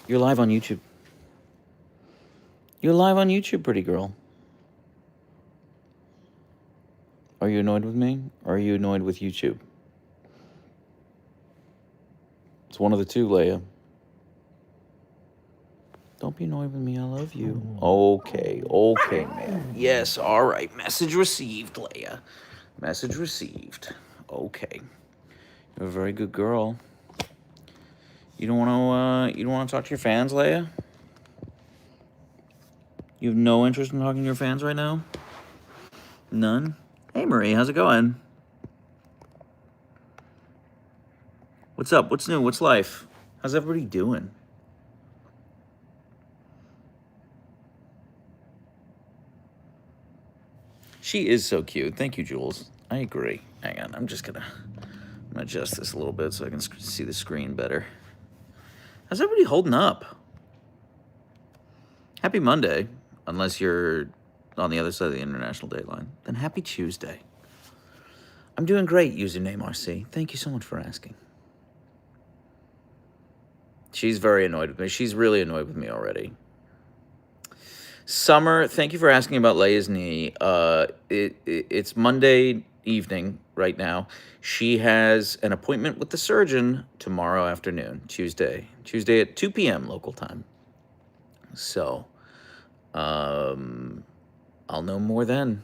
You're live on YouTube. You're live on YouTube, pretty girl. Are you annoyed with me? Or are you annoyed with YouTube? It's one of the two, Leia. Don't be annoyed with me. I love you. Okay, man. Yes, all right. Message received, Leia. Message received. Okay. You're a very good girl. You don't want to. You don't want to talk to your fans, Leia. You have no interest in talking to your fans right now. None. Hey, Marie. How's it going? What's up? What's new? What's life? How's everybody doing? She is so cute. Thank you, Jules. I agree. Hang on. I'm gonna adjust this a little bit so I can see the screen better. How's everybody holding up? Happy Monday, unless you're on the other side of the international date line. Then happy Tuesday. I'm doing great, username RC. Thank you so much for asking. She's very annoyed with me. She's really annoyed with me already. Summer, thank you for asking about Leia's knee. It's Monday evening right now. She has an appointment with the surgeon tomorrow afternoon, Tuesday at 2 p.m. local time. So, I'll know more then.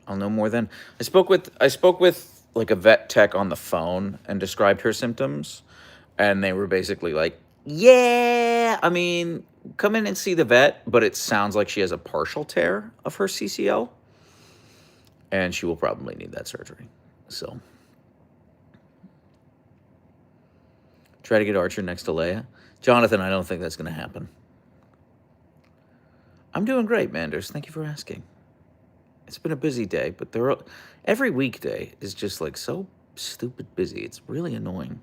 I spoke with like a vet tech on the phone and described her symptoms, and they were basically like, "Yeah, I mean, come in and see the vet, but it sounds like she has a partial tear of her CCL, and she will probably need that surgery." So, try to get Archer next to Leia. Jonathan, I don't think that's going to happen. I'm doing great, Manders. Thank you for asking. It's been a busy day, but every weekday is just like so stupid busy. It's really annoying.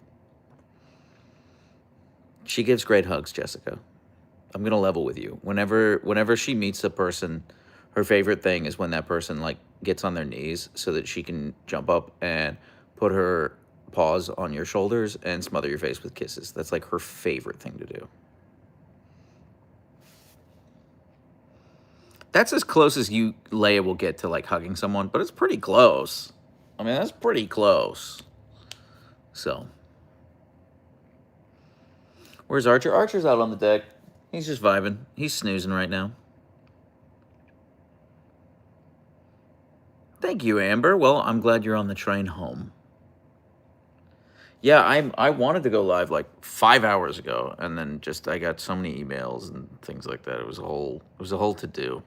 She gives great hugs, Jessica. I'm gonna level with you. Whenever she meets a person, her favorite thing is when that person like gets on their knees so that she can jump up and put her paws on your shoulders and smother your face with kisses. That's like her favorite thing to do. That's as close as Leia will get to like hugging someone, but it's pretty close. I mean, that's pretty close. So, where's Archer? Archer's out on the deck. He's just vibing. He's snoozing right now. Thank you, Amber. Well, I'm glad you're on the train home. Yeah, I wanted to go live like 5 hours ago, and then just I got so many emails and things like that. It was a whole to do.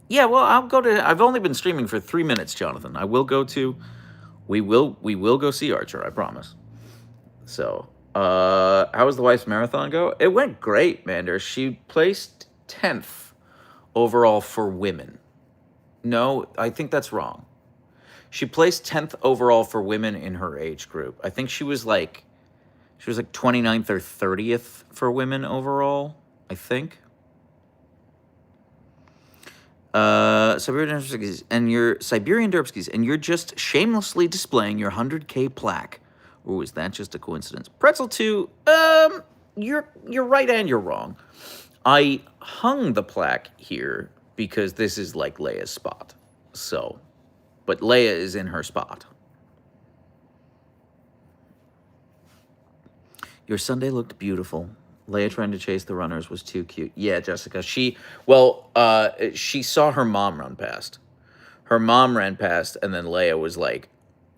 Yeah, well, I've only been streaming for 3 minutes, Jonathan. We will go see Archer, I promise. So, how was the wife's marathon go? It went great, Mander. She placed 10th overall for women. No, I think that's wrong. She placed 10th overall for women in her age group. I think she was like 29th or 30th for women overall, I think. Siberian Derpskis, and you're just shamelessly displaying your 100K plaque. Or is that just a coincidence? Pretzel 2, you're right and you're wrong. I hung the plaque here because this is like Leia's spot. So, but Leia is in her spot. Your Sunday looked beautiful. Leia trying to chase the runners was too cute. Yeah, Jessica. She saw her mom run past. Her mom ran past, and then Leia was like,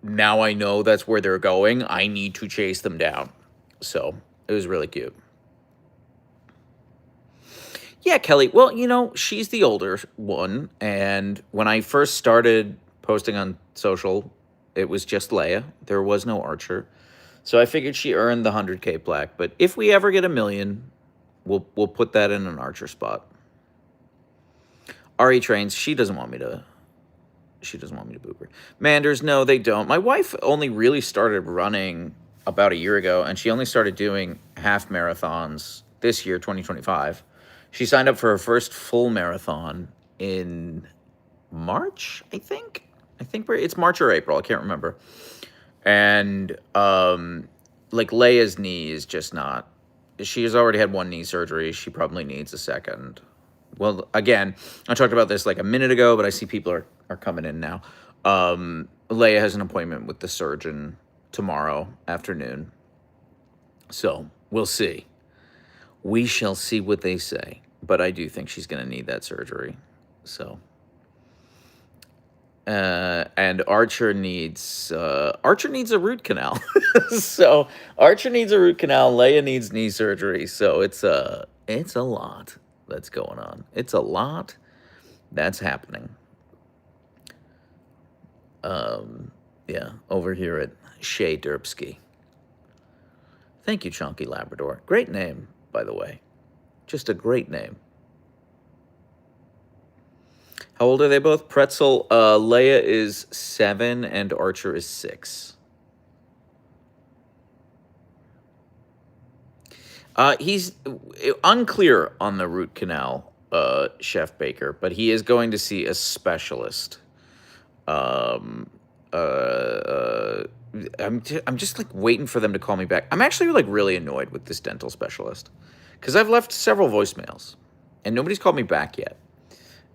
now I know that's where they're going. I need to chase them down. So it was really cute. Yeah, Kelly. Well, she's the older one. And when I first started posting on social, it was just Leia. There was no Archer. So I figured she earned the 100K plaque. But if we ever get 1,000,000, we'll put that in an Archer spot. Ari trains. She doesn't want me to boop her. Manders, no, they don't. My wife only really started running about a year ago, and she only started doing half marathons this year, 2025. She signed up for her first full marathon in March, I think. It's March or April. I can't remember. And like Leia's knee is just not. She has already had one knee surgery. She probably needs a second. Well, again, I talked about this like a minute ago, but I see people are coming in now. Leia has an appointment with the surgeon tomorrow afternoon. So we'll see. We shall see what they say. But I do think she's going to need that surgery. So. And Archer needs a root canal. So Archer needs a root canal. Leia needs knee surgery. So it's a lot that's going on. It's a lot that's happening. Yeah, over here at Shea Derpsky. Thank you, Chonky Labrador. Great name, by the way. Just a great name. How old are they both? Pretzel, Leia is 7 and Archer is 6. He's unclear on the root canal, Chef Baker, but he is going to see a specialist. I'm just like waiting for them to call me back. I'm actually like really annoyed with this dental specialist because I've left several voicemails and nobody's called me back yet.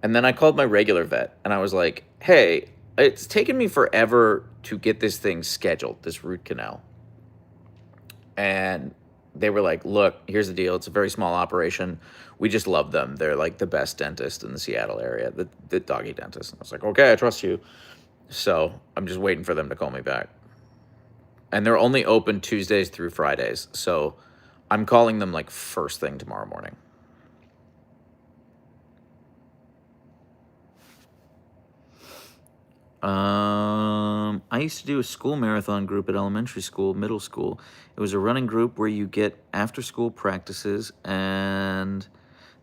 And then I called my regular vet and I was like, hey, it's taken me forever to get this thing scheduled, this root canal. And they were like, look, here's the deal. It's a very small operation. We just love them. They're like the best dentist in the Seattle area, the doggy dentist. And I was like, okay, I trust you. So I'm just waiting for them to call me back. And they're only open Tuesdays through Fridays. So I'm calling them like first thing tomorrow morning. I used to do a school marathon group at elementary school, middle school. It was a running group where you get after school practices and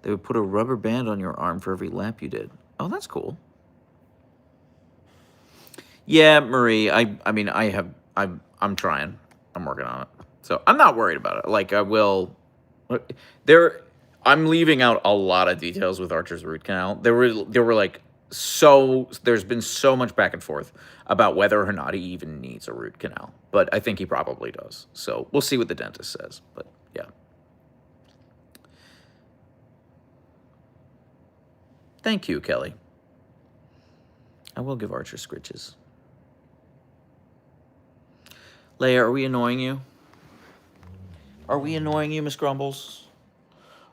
they would put a rubber band on your arm for every lap you did. Oh, that's cool. Yeah, Marie, I'm trying. I'm working on it. So I'm not worried about it. Like I will there I'm leaving out a lot of details with Archer's root canal. There were like there's been so much back and forth about whether or not he even needs a root canal. But I think he probably does. So we'll see what the dentist says. But yeah. Thank you, Kelly. I will give Archer scritches. Leia, are we annoying you? Are we annoying you, Miss Grumbles?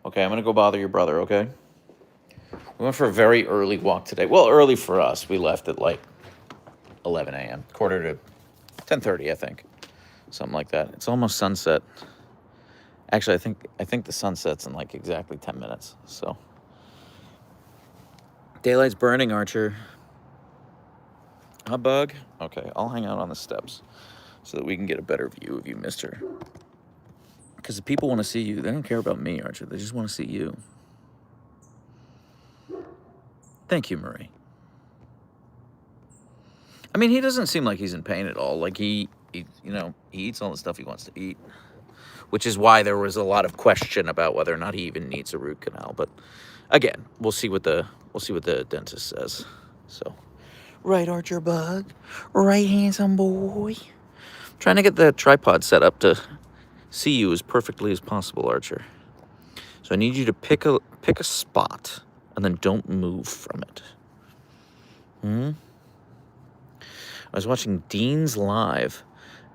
Okay, I'm going to go bother your brother, okay? We went for a very early walk today. Well, early for us. We left at like 11 a.m., quarter to 10:30, I think. Something like that. It's almost sunset. Actually, I think the sun sets in like exactly 10 minutes. So daylight's burning, Archer. A bug? Okay, I'll hang out on the steps so that we can get a better view of you, mister. Because the people want to see you. They don't care about me, Archer. They just want to see you. Thank you, Marie. I mean, he doesn't seem like he's in pain at all. Like he eats all the stuff he wants to eat, which is why there was a lot of question about whether or not he even needs a root canal. But again, we'll see what the dentist says. So, right, Archer Bug, right, handsome boy. Trying to get the tripod set up to see you as perfectly as possible, Archer. So I need you to pick a spot and then don't move from it. I was watching Dean's Live,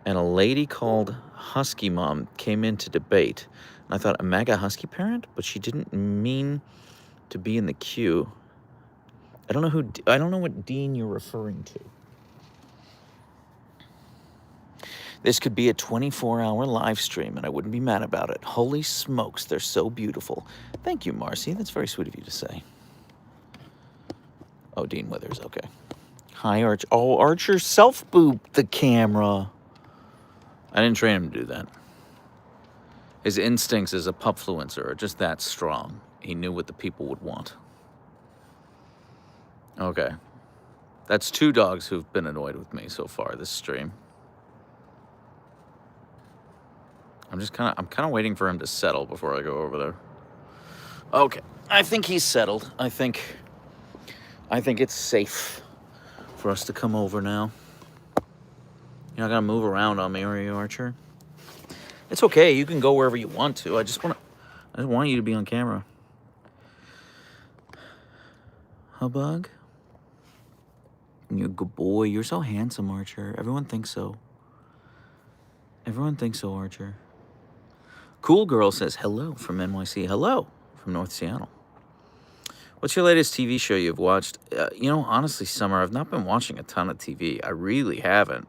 and a lady called Husky Mom came in to debate. And I thought, a MAGA Husky parent? But she didn't mean to be in the queue. I don't know what Dean you're referring to. This could be a 24-hour live stream, and I wouldn't be mad about it. Holy smokes, they're so beautiful. Thank you, Marcy. That's very sweet of you to say. Oh, Dean Withers, okay. Hi, Arch. Oh, Archer self-booped the camera. I didn't train him to do that. His instincts as a pupfluencer are just that strong. He knew what the people would want. Okay. That's 2 dogs who've been annoyed with me so far this stream. I'm kind of waiting for him to settle before I go over there. Okay. I think he's settled. I think it's safe for us to come over now. You're not gonna move around on me, are you, Archer? It's okay. You can go wherever you want to. I just want you to be on camera. Hubbug? You're a good boy. You're so handsome, Archer. Everyone thinks so. Everyone thinks so, Archer. Cool Girl says hello from NYC. Hello from North Seattle. What's your latest TV show you've watched? Honestly, Summer, I've not been watching a ton of TV. I really haven't.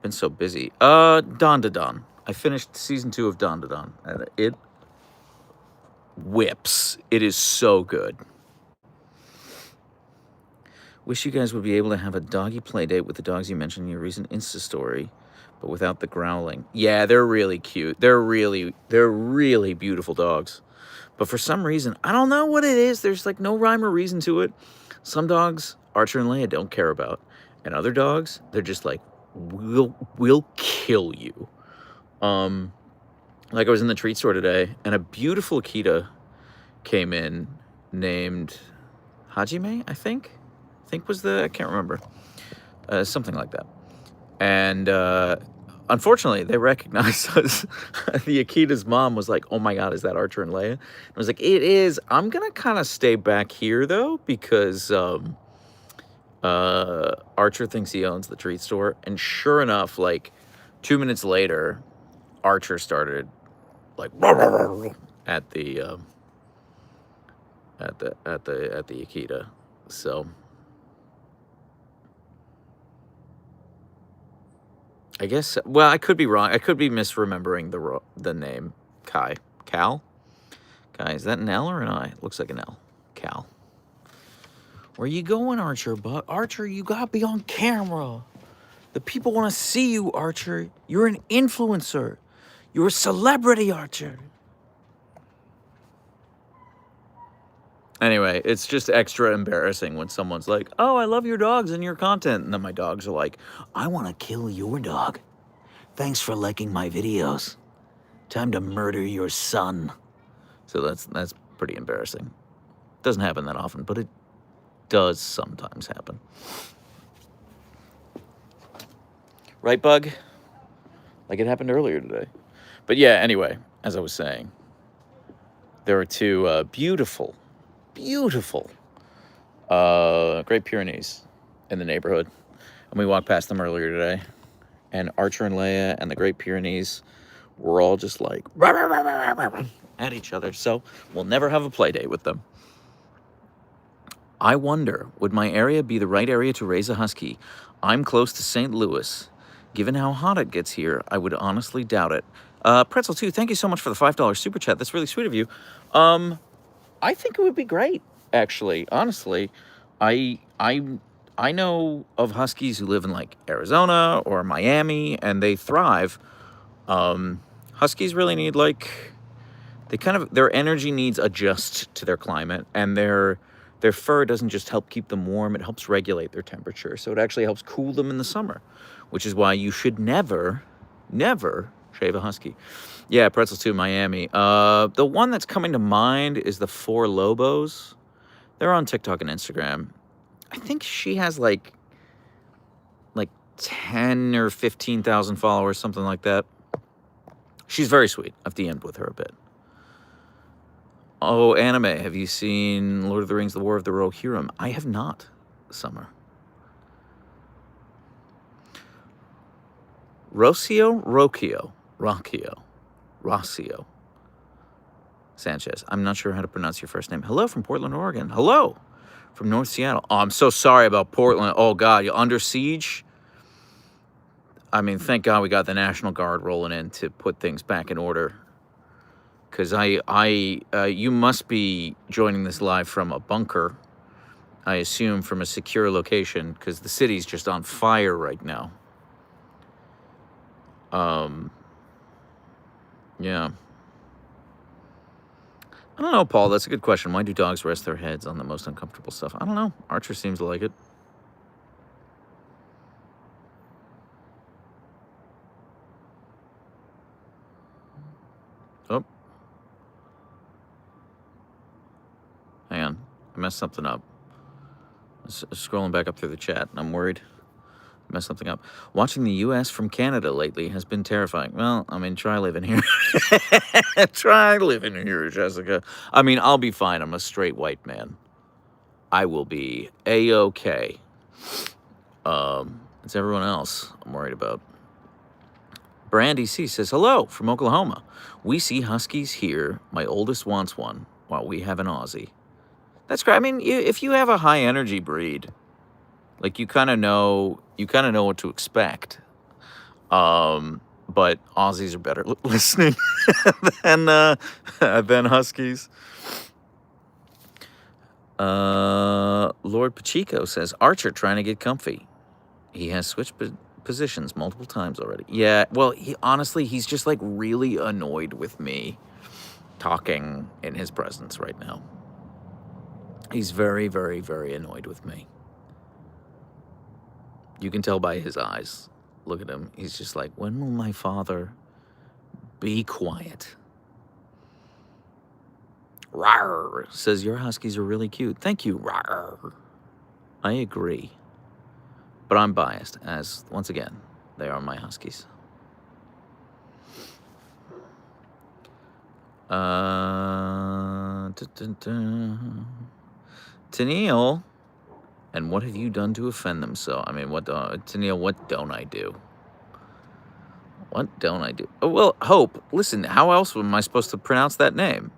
Been so busy. Don to Don. I finished season 2 of Don to Don, and it whips. It is so good. Wish you guys would be able to have a doggy play date with the dogs you mentioned in your recent Insta story, but without the growling. Yeah, they're really cute. They're really beautiful dogs. But for some reason, I don't know what it is. There's like no rhyme or reason to it. Some dogs, Archer and Leia, don't care about. And other dogs, they're just like, we'll kill you. Like I was in the treat store today, and a beautiful Akita came in named Hajime, I think was I can't remember. Something like that. And unfortunately, they recognized us. The Akita's mom was like, oh my God, is that Archer and Leia? And I was like, it is. I'm going to kind of stay back here, though, because Archer thinks he owns the treat store. And sure enough, like 2 minutes later, Archer started like at the Akita. So I guess, well, I could be wrong. I could be misremembering the name. Cal? Kai, is that an L or an I? It looks like an L. Cal. Where you going, Archer? But Archer, you gotta be on camera. The people want to see you, Archer. You're an influencer. You're a celebrity, Archer. Anyway, it's just extra embarrassing when someone's like, oh, I love your dogs and your content. And then my dogs are like, I want to kill your dog. Thanks for liking my videos. Time to murder your son. So that's pretty embarrassing. Doesn't happen that often, but it does sometimes happen. Right, Bug? Like it happened earlier today. But yeah, anyway, as I was saying, there are two beautiful Great Pyrenees in the neighborhood. And we walked past them earlier today. And Archer and Leia and the Great Pyrenees were all just like at each other. So we'll never have a play date with them. I wonder, would my area be the right area to raise a husky? I'm close to St. Louis. Given how hot it gets here, I would honestly doubt it. Pretzel 2, thank you so much for the $5 super chat. That's really sweet of you. I think it would be great, actually. Honestly, I know of huskies who live in like Arizona or Miami, and they thrive. Huskies really need their energy needs adjust to their climate, and their fur doesn't just help keep them warm, it helps regulate their temperature. So it actually helps cool them in the summer, which is why you should never shave a husky. Yeah, Pretzel 2, Miami. The one that's coming to mind is the Four Lobos. They're on TikTok and Instagram. I think she has like 10 or 15,000 followers, something like that. She's very sweet. I've DM'd with her a bit. Oh, anime. Have you seen Lord of the Rings, The War of the Rohirrim? I have not, Summer. Rocio Sanchez. I'm not sure how to pronounce your first name. Hello from Portland, Oregon. Hello from North Seattle. Oh, I'm so sorry about Portland. Oh, God, you're under siege? I mean, thank God we got the National Guard rolling in to put things back in order. Because you must be joining this live from a bunker, I assume from a secure location, because the city's just on fire right now. Yeah. I don't know, Paul. That's a good question. Why do dogs rest their heads on the most uncomfortable stuff? I don't know. Archer seems to like it. Oh. Hang on. I messed something up. Scrolling back up through the chat, and I'm worried Mess something up. Watching the U.S. from Canada lately has been terrifying. Well, I mean, try living here. Try living here, Jessica. I mean, I'll be fine. I'm a straight white man. I will be A-okay. It's everyone else I'm worried about. Brandy C says, hello from Oklahoma. We see Huskies here. My oldest wants one, while we have an Aussie. That's great. I mean, if you have a high energy breed, like you kind of know what to expect. But Aussies are better listening than Huskies. Lord Pacheco says, Archer trying to get comfy. He has switched positions multiple times already. Yeah, well, he's just like really annoyed with me talking in his presence right now. He's very, very, very annoyed with me. You can tell by his eyes. Look at him. He's just like, when will my father be quiet? Rawr, says, your Huskies are really cute. Thank you, rawr. I agree. But I'm biased, as, once again, they are my Huskies. Tennille, and what have you done to offend them so? I mean, Tennille, what don't I do? What don't I do? Oh, well, Hope, listen, how else am I supposed to pronounce that name?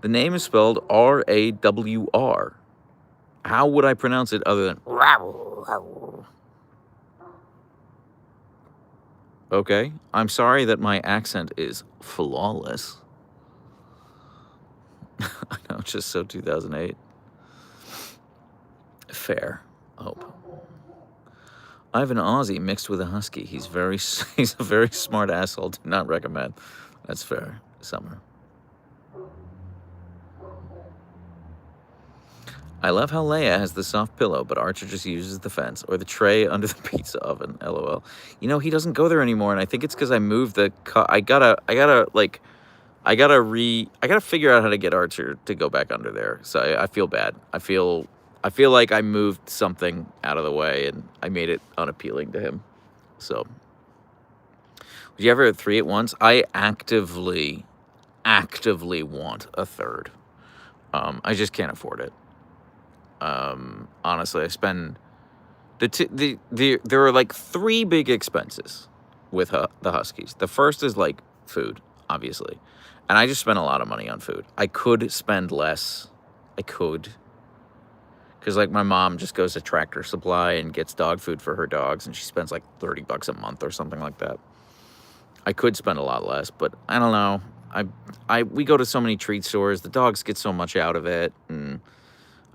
The name is spelled R-A-W-R. How would I pronounce it other than... Okay, I'm sorry that my accent is flawless. I know, just so 2008. Fair, Hope. I have an Aussie mixed with a Husky. He's a very smart asshole. Do not recommend. That's fair, Summer. I love how Leia has the soft pillow, but Archer just uses the fence or the tray under the pizza oven. LOL. You know, he doesn't go there anymore, and I think it's because I moved the I gotta figure out how to get Archer to go back under there. So I feel bad. I feel like I moved something out of the way and I made it unappealing to him. So, would you ever have 3 at once? I actively want a third. I just can't afford it. Honestly, I spend there are like 3 big expenses with the Huskies. The first is like food, obviously, and I just spend a lot of money on food. I could spend less. I could. Because, like, my mom just goes to Tractor Supply and gets dog food for her dogs, and she spends, like, $30 a month or something like that. I could spend a lot less, but I don't know. We go to so many treat stores. The dogs get so much out of it, and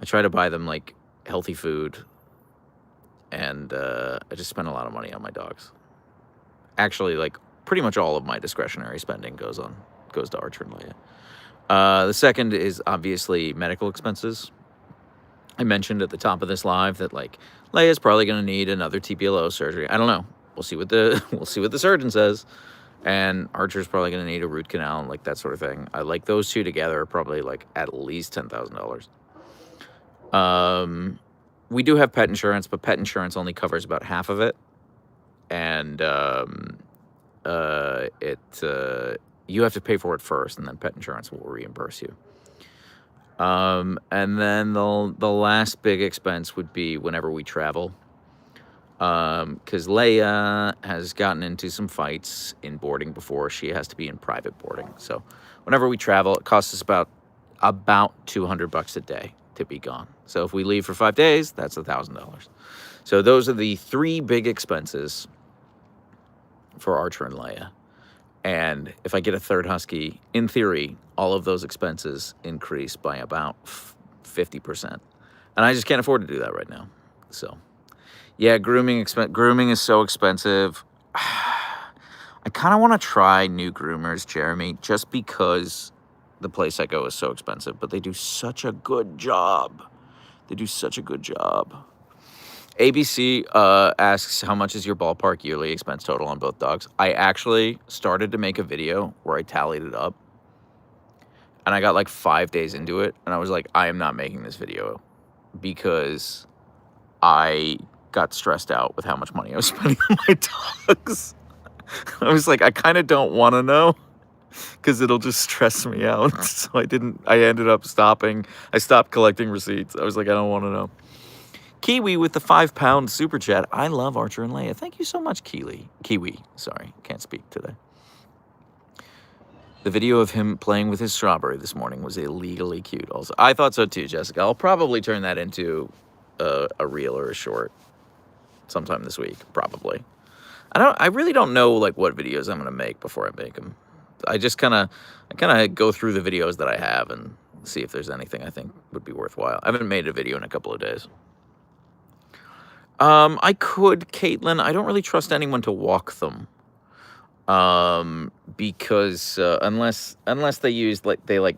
I try to buy them, like, healthy food, and I just spend a lot of money on my dogs. Actually, like, pretty much all of my discretionary spending goes to Archer and Leia. The second is, obviously, medical expenses. I mentioned at the top of this live that like Leia's probably going to need another TPLO surgery. I don't know. We'll see what the surgeon says. And Archer's probably going to need a root canal and like that sort of thing. I like those two together are probably like at least $10,000. We do have pet insurance, but pet insurance only covers about half of it. And you have to pay for it first, and then pet insurance will reimburse you. And then the last big expense would be whenever we travel. Because Leia has gotten into some fights in boarding before. She has to be in private boarding. So whenever we travel, it costs us about $200 a day to be gone. So if we leave for 5 days, that's $1,000. So those are the 3 big expenses for Archer and Leia. And if I get a third Husky, in theory, all of those expenses increase by about 50%. And I just can't afford to do that right now. So, yeah, grooming is so expensive. I kind of want to try new groomers, Jeremy, just because the place I go is so expensive. But they do such a good job. ABC asks, how much is your ballpark yearly expense total on both dogs? I actually started to make a video where I tallied it up. And I got like 5 days into it. And I was like, I am not making this video because I got stressed out with how much money I was spending on my dogs. I was like, I kind of don't want to know because it'll just stress me out. So I ended up stopping. I stopped collecting receipts. I was like, I don't want to know. Kiwi with the £5 super chat. I love Archer and Leia. Thank you so much, Kiwi. Sorry, can't speak today. The video of him playing with his strawberry this morning was illegally cute. Also, I thought so too, Jessica. I'll probably turn that into a reel or a short sometime this week, probably. I really don't know like what videos I'm gonna make before I make them. I kind of go through the videos that I have and see if there's anything I think would be worthwhile. I haven't made a video in a couple of days. I could, Caitlin. I don't really trust anyone to walk them. Because unless they use they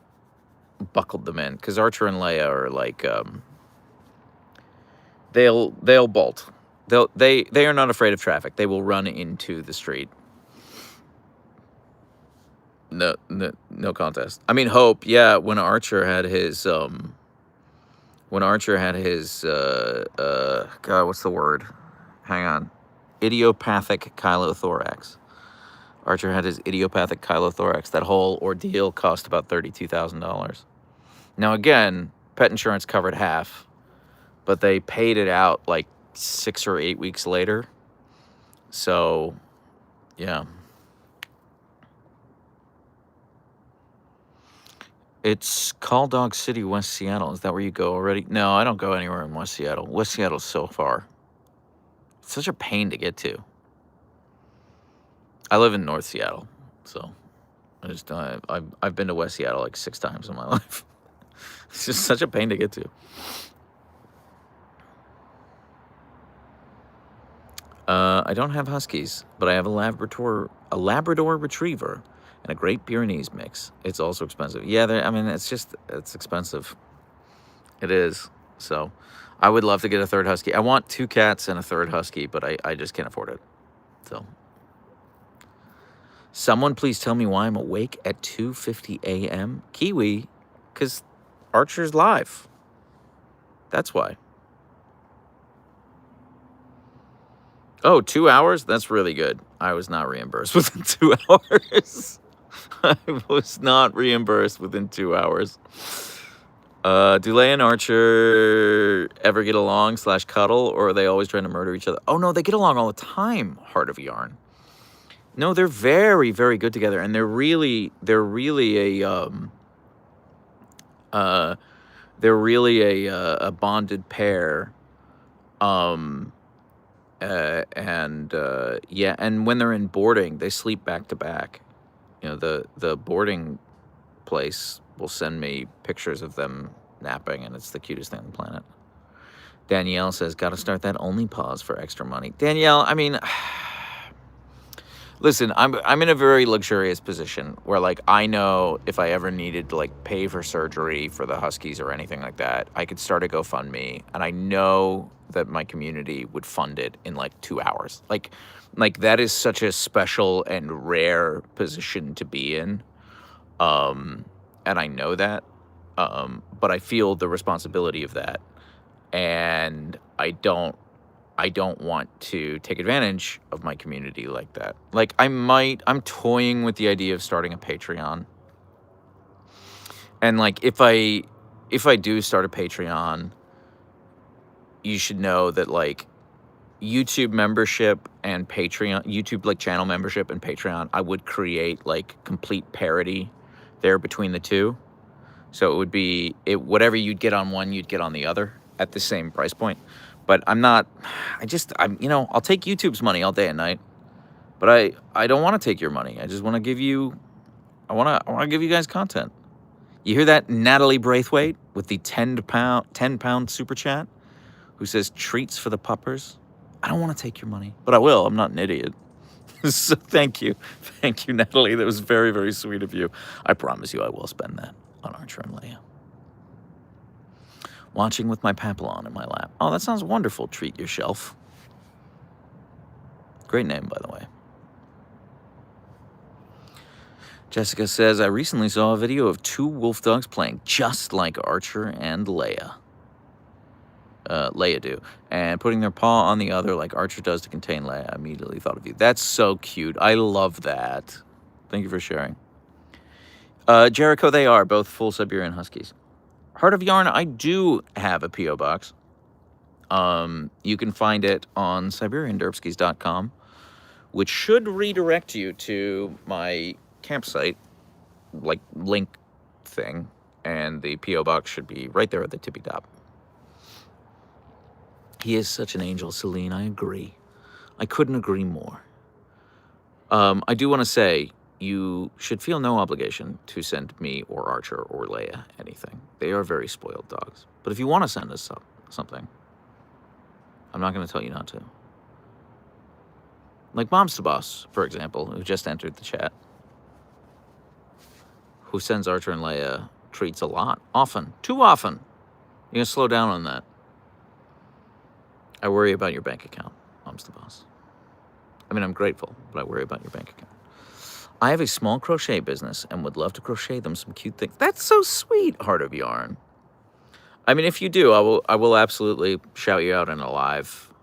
buckled them in, because Archer and Leia are like they'll bolt. They are not afraid of traffic. They will run into the street. No contest. I mean, Hope, yeah, when Archer had his God, what's the word? Hang on. Idiopathic chylothorax. Archer had his idiopathic chylothorax. That whole ordeal cost about $32,000. Now, again, pet insurance covered half, but they paid it out like 6 or 8 weeks later. So, yeah. It's Call Dog City, West Seattle. Is that where you go already? No, I don't go anywhere in West Seattle. West Seattle's so far. It's such a pain to get to. I live in North Seattle, so I've been to West Seattle like 6 times in my life. It's just such a pain to get to. I don't have Huskies, but I have a Labrador Retriever and a Great Pyrenees mix. It's also expensive. Yeah, I mean, it's expensive. It is. So I would love to get a third Husky. I want 2 cats and a third Husky, but I just can't afford it. So someone please tell me why I'm awake at 2:50 a.m. Kiwi, because Archer's live. That's why. Oh, 2 hours? That's really good. I was not reimbursed within 2 hours. I was not reimbursed within 2 hours. Do Leia and Archer ever get along / cuddle, or are they always trying to murder each other? Oh, no, they get along all the time, Heart of Yarn. No, they're very, very good together, and they're really a bonded pair. Yeah, and when they're in boarding, they sleep back to back. You know, the boarding place will send me pictures of them napping, and it's the cutest thing on the planet. Danielle says, "Got to start that only pause for extra money." Danielle, I mean, listen, I'm in a very luxurious position where, like, I know if I ever needed to, like, pay for surgery for the Huskies or anything like that, I could start a GoFundMe, and I know that my community would fund it in, like, 2 hours. Like that is such a special and rare position to be in, and I know that, but I feel the responsibility of that, and I don't want to take advantage of my community like that. Like, I'm toying with the idea of starting a Patreon. And, like, if I do start a Patreon, you should know that, like, YouTube membership and Patreon, YouTube, like, channel membership and Patreon, I would create, like, complete parity there between the two. So it would be, whatever you'd get on one, you'd get on the other at the same price point. But I'll take YouTube's money all day and night, but I don't want to take your money. I just want to give you, I want to give you guys content. You hear that, Natalie Braithwaite with the 10 pound super chat, who says treats for the puppers. I don't want to take your money, but I will. I'm not an idiot. So thank you, Natalie. That was very, very sweet of you. I promise you, I will spend that on Archer and Leia. Watching with my Papillon in my lap. Oh, that sounds wonderful. Treat yourself. Great name, by the way. Jessica says, I recently saw a video of 2 wolf dogs playing just like Archer and Leia. Leia do, and putting their paw on the other like Archer does to contain Leia. I immediately thought of you. That's so cute. I love that. Thank you for sharing. Jericho, they are both full Siberian Huskies. Heart of Yarn, I do have a P.O. box. You can find it on SiberianDerpskis.com, which should redirect you to my campsite, like link thing, and the P.O. box should be right there at the tippy top. He is such an angel, Celine. I agree. I couldn't agree more. I do want to say you should feel no obligation to send me or Archer or Leia anything. They are very spoiled dogs. But if you want to send us something, I'm not going to tell you not to. Like Mom's the Boss, for example, who just entered the chat, who sends Archer and Leia treats a lot, often, too often. You're going to slow down on that. I worry about your bank account, Mom's the Boss. I mean, I'm grateful, but I worry about your bank account. I have a small crochet business and would love to crochet them some cute things. That's so sweet, Heart of Yarn. I mean, if you do, I will absolutely shout you out in a live,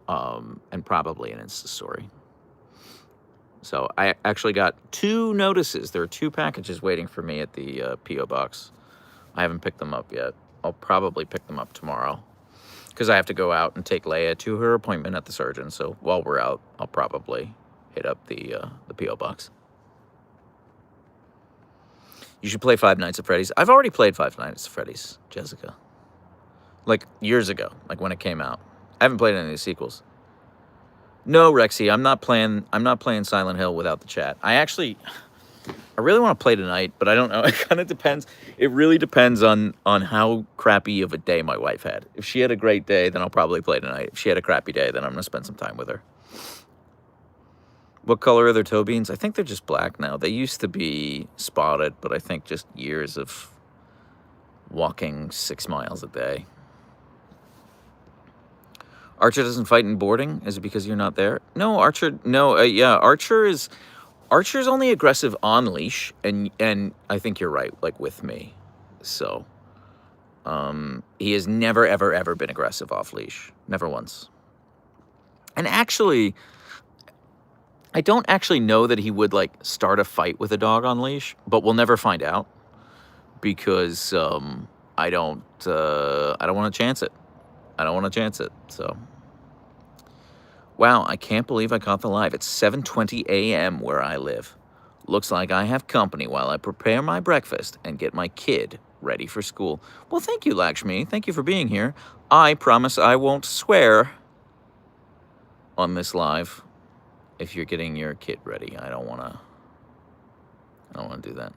and probably an Insta story. So I actually got 2 notices. There are 2 packages waiting for me at the P.O. box. I haven't picked them up yet. I'll probably pick them up tomorrow, because I have to go out and take Leia to her appointment at the surgeon. So while we're out, I'll probably hit up the P.O. box. You should play Five Nights at Freddy's. I've already played Five Nights at Freddy's, Jessica. Like years ago, like when it came out. I haven't played any of the sequels. No, Rexy, I'm not playing Silent Hill without the chat. I really want to play tonight, but I don't know. It kind of depends. It really depends on how crappy of a day my wife had. If she had a great day, then I'll probably play tonight. If she had a crappy day, then I'm going to spend some time with her. What color are their toe beans? I think they're just black now. They used to be spotted, but I think just years of walking 6 miles a day. Archer doesn't fight in boarding? Is it because you're not there? No, Archer, no, yeah, Archer's only aggressive on leash, and I think you're right, like with me. So, he has never, ever, ever been aggressive off leash. Never once. And actually, I don't actually know that he would, like, start a fight with a dog on leash, but we'll never find out, because, I don't want to chance it. I don't want to chance it, so. Wow, I can't believe I caught the live. It's 7:20 a.m. where I live. Looks like I have company while I prepare my breakfast and get my kid ready for school. Well, thank you, Lakshmi. Thank you for being here. I promise I won't swear on this live if you're getting your kid ready. I don't want to do that.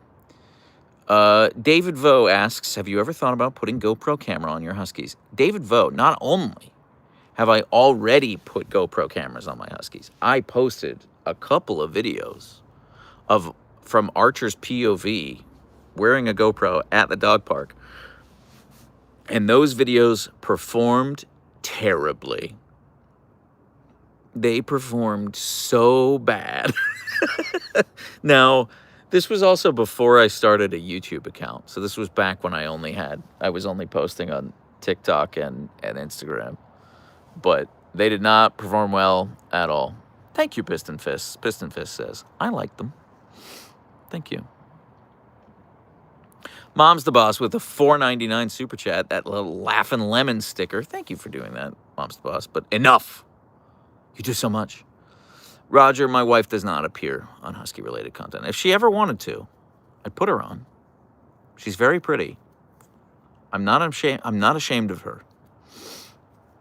David Vo asks, have you ever thought about putting GoPro camera on your Huskies? David Vo, not only have I already put GoPro cameras on my Huskies, I posted a couple of videos from Archer's POV wearing a GoPro at the dog park. And those videos performed terribly. They performed so bad. Now, this was also before I started a YouTube account. So this was back when I was only posting on TikTok and Instagram. But they did not perform well at all. Thank you, Piston Fist. Piston Fist says, I like them. Thank you. Mom's the Boss with a $4.99 super chat, that little Laughin' Lemon sticker. Thank you for doing that, Mom's the Boss. But enough. You do so much. Roger, my wife does not appear on Husky-related content. If she ever wanted to, I'd put her on. She's very pretty. I'm not ashamed of her.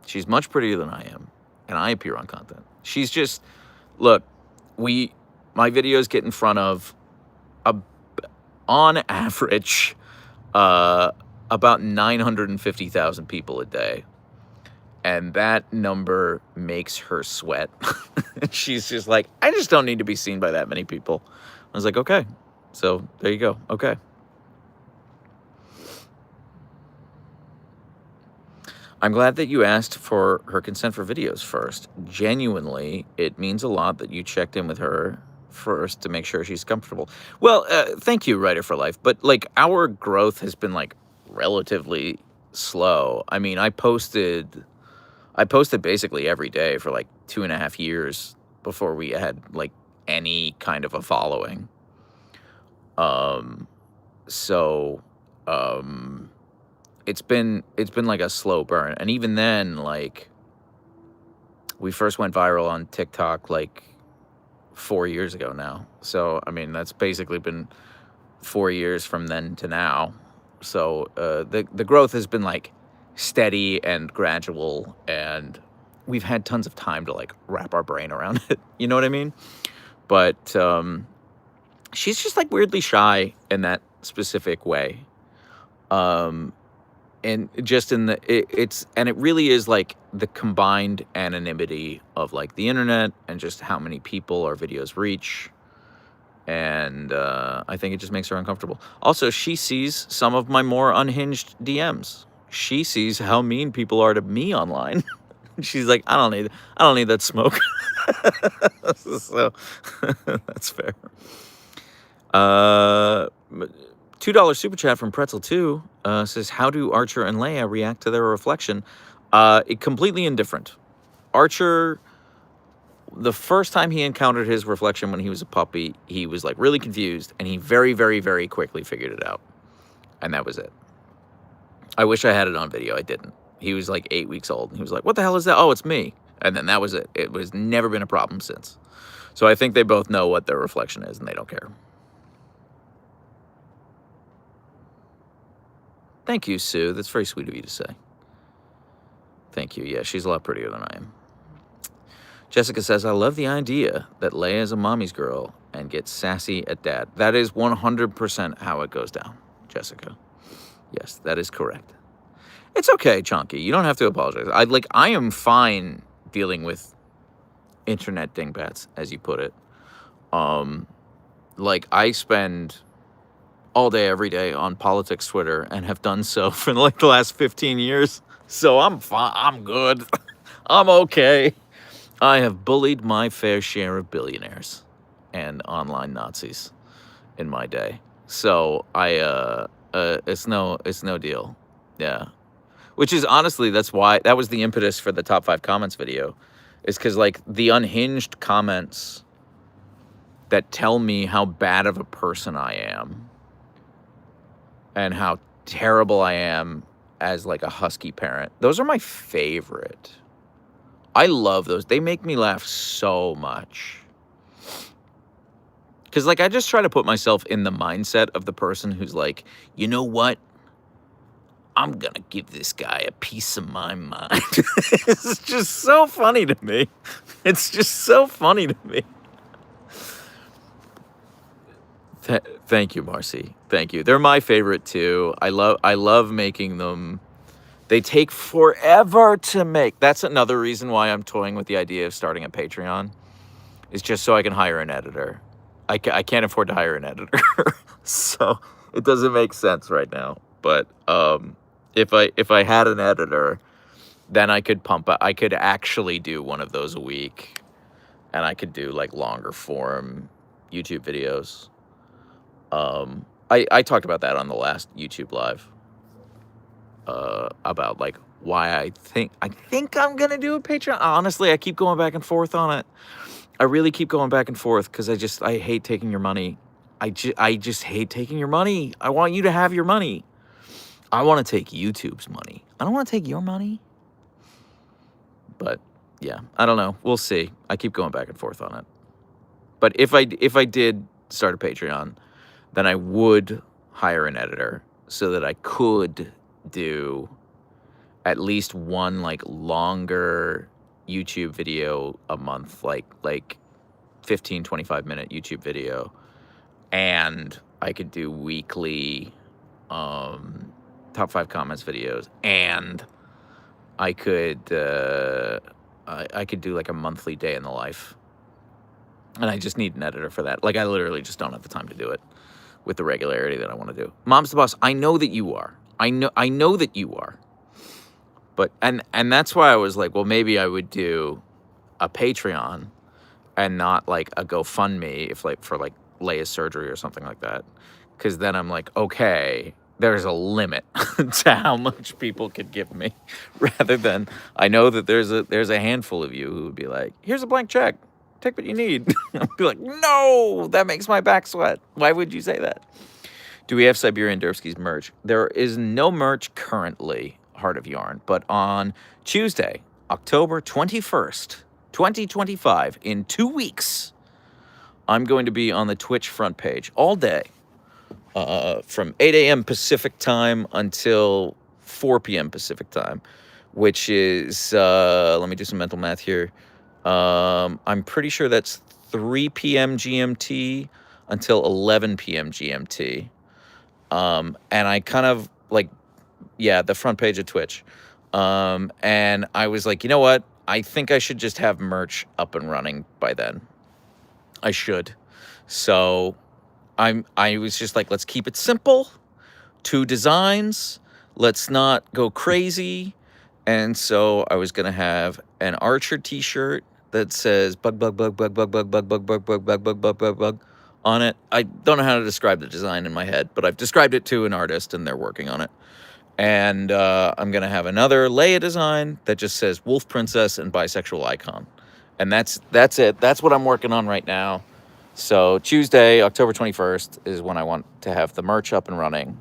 She's much prettier than I am, and I appear on content. She's just, look, my videos get in front of, on average, about 950,000 people a day. And that number makes her sweat. She's just like, I just don't need to be seen by that many people. I was like, okay. So there you go. Okay. I'm glad that you asked for her consent for videos first. Genuinely, it means a lot that you checked in with her first to make sure she's comfortable. Well, thank you, Writer for Life. But, like, our growth has been, like, relatively slow. I mean, I posted basically every day for like 2.5 years before we had like any kind of a following. Um, so um it's been like a slow burn. And even then, like we first went viral on TikTok like 4 years ago now. So I mean that's basically been 4 years from then to now. So the growth has been like steady and gradual, and we've had tons of time to like wrap our brain around it. You know what I mean? But she's just like weirdly shy in that specific way. Um, and just in it really is like the combined anonymity of like the internet and just how many people our videos reach. And I think it just makes her uncomfortable. Also, she sees some of my more unhinged DMs. She sees how mean people are to me online. She's like, I don't need that smoke. So that's fair. $2 super chat from Pretzel 2 says, how do Archer and Leia react to their reflection? Completely indifferent. Archer, the first time he encountered his reflection when he was a puppy, he was like really confused, and he very, very, very quickly figured it out. And that was it. I wish I had it on video. I didn't. He was like 8 weeks old. And he was like, what the hell is that? Oh, it's me. And then that was it. It was never been a problem since. So I think they both know what their reflection is, and they don't care. Thank you, Sue. That's very sweet of you to say. Thank you. Yeah, she's a lot prettier than I am. Jessica says, I love the idea that Leia is a mommy's girl and gets sassy at dad. That is 100% how it goes down, Jessica. Yes, that is correct. It's okay, Chonky. You don't have to apologize. I am fine dealing with internet dingbats, as you put it. Like I spend all day, every day on politics Twitter and have done so for like the last 15 years. So I'm fine. I'm good. I'm okay. I have bullied my fair share of billionaires and online Nazis in my day. So it's no deal. Yeah. Which is honestly, that was the impetus for the top 5 comments video, is because like the unhinged comments that tell me how bad of a person I am and how terrible I am as like a husky parent. Those are my favorite. I love those. They make me laugh so much. Because, like, I just try to put myself in the mindset of the person who's like, you know what? I'm going to give this guy a piece of my mind. It's just so funny to me. It's just so funny to me. Thank you, Marcy. Thank you. They're my favorite, too. I love making them. They take forever to make. That's another reason why I'm toying with the idea of starting a Patreon. Is just so I can hire an editor. I can't afford to hire an editor. So it doesn't make sense right now. But if I had an editor, then I could I could actually do one of those a week. And I could do like longer form YouTube videos. I talked about that on the last YouTube live. About like why I think I'm gonna do a Patreon. Honestly, I keep going back and forth on it. I really keep going back and forth because I hate taking your money. I just hate taking your money. I want you to have your money. I want to take YouTube's money. I don't want to take your money. But yeah, I don't know. We'll see. I keep going back and forth on it. But if I did start a Patreon, then I would hire an editor so that I could do at least one like longer YouTube video a month, like 15, 25-minute YouTube video. And I could do weekly top 5 comments videos. And I could I could do like a monthly day in the life. And I just need an editor for that. Like I literally just don't have the time to do it with the regularity that I want to do. Mom's the boss. I know that you are. I know that you are. But and that's why I was like, well, maybe I would do a Patreon and not like a GoFundMe if like for like Leia's surgery or something like that. Because then I'm like, okay, there's a limit to how much people could give me, rather than I know that there's a handful of you who would be like, here's a blank check, take what you need. I'll be like, no, that makes my back sweat. Why would you say that? Do we have Siberian Durski's merch? There is no merch currently, Heart of Yarn, but on Tuesday, October 21st, 2025, in 2 weeks, I'm going to be on the Twitch front page all day, from 8 a.m. Pacific time until 4 p.m. Pacific time, which is, let me do some mental math here. I'm pretty sure that's 3 p.m. GMT until 11 p.m. GMT. And I kind of like, yeah, the front page of Twitch. And I was like, you know what? I think I should just have merch up and running by then. I should. So I was just like, let's keep it simple. 2 designs. Let's not go crazy. And so I was gonna have an Archer t-shirt that says bug bug bug bug bug bug bug bug bug bug bug bug bug bug bug on it. I don't know how to describe the design in my head, but I've described it to an artist and they're working on it. And I'm gonna have another Leia design that just says Wolf Princess and Bisexual Icon. And that's it. That's what I'm working on right now. So Tuesday, October 21st is when I want to have the merch up and running.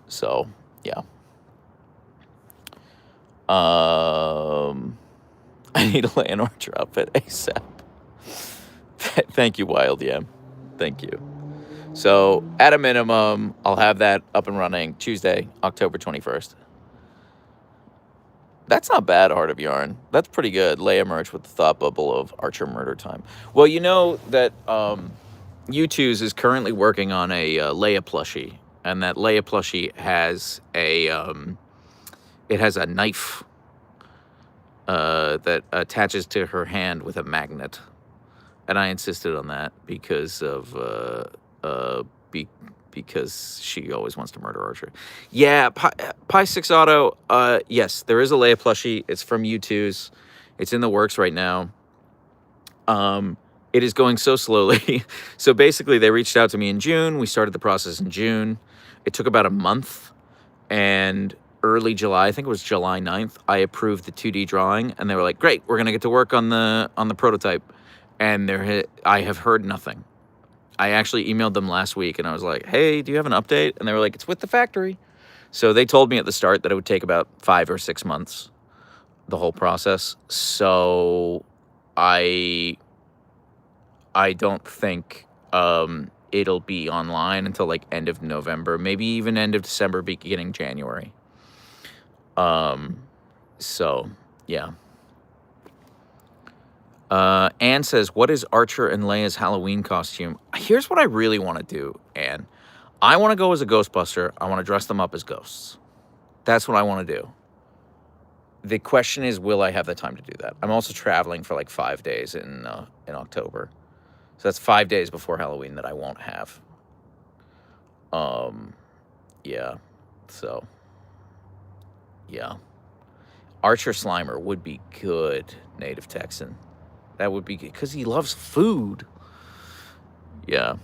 So yeah. I need to lay an Archer outfit ASAP. Thank you, Wild Yam. Thank you. So, at a minimum, I'll have that up and running Tuesday, October 21st. That's not bad, Heart of Yarn. That's pretty good. Leia merch with the thought bubble of Archer murder time. Well, you know that U2's is currently working on a Leia plushie, and that Leia plushie has a it has a knife that attaches to her hand with a magnet, and I insisted on that because of because she always wants to murder Archer. Yeah, Pi 6 Auto. Yes, there is a Leia plushie. It's from U2's. It's in the works right now. It is going so slowly. So basically, they reached out to me in June. We started the process in June. It took about a month, and early July, I think it was July 9th, I approved the 2D drawing, and they were like, great, we're gonna get to work on the prototype. And I have heard nothing. I actually emailed them last week and I was like, hey, do you have an update? And they were like, it's with the factory. So they told me at the start that it would take about 5 or 6 months, the whole process. So I don't think it'll be online until like end of November, maybe even end of December, beginning January. So yeah. Anne says, what is Archer and Leia's Halloween costume? Here's what I really want to do, Anne. I want to go as a Ghostbuster. I want to dress them up as ghosts. That's what I want to do. The question is, will I have the time to do that? I'm also traveling for like 5 days in October. So that's 5 days before Halloween that I won't have. Yeah. So, yeah. Archer Slimer would be good, Native Texan. That would be good, because he loves food. Yeah.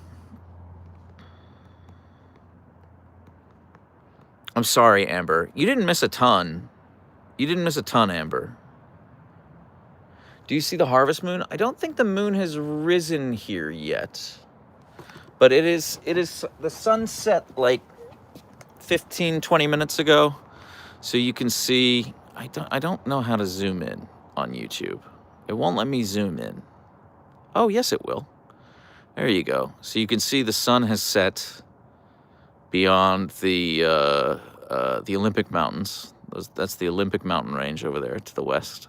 I'm sorry, Amber. You didn't miss a ton. You didn't miss a ton, Amber. Do you see the harvest moon? I don't think the moon has risen here yet. But it is the sun set like 15, 20 minutes ago. So you can see, I don't know how to zoom in on YouTube. It won't let me zoom in. Oh, yes, it will. There you go. So you can see the sun has set beyond the Olympic Mountains. That's the Olympic Mountain Range over there to the west.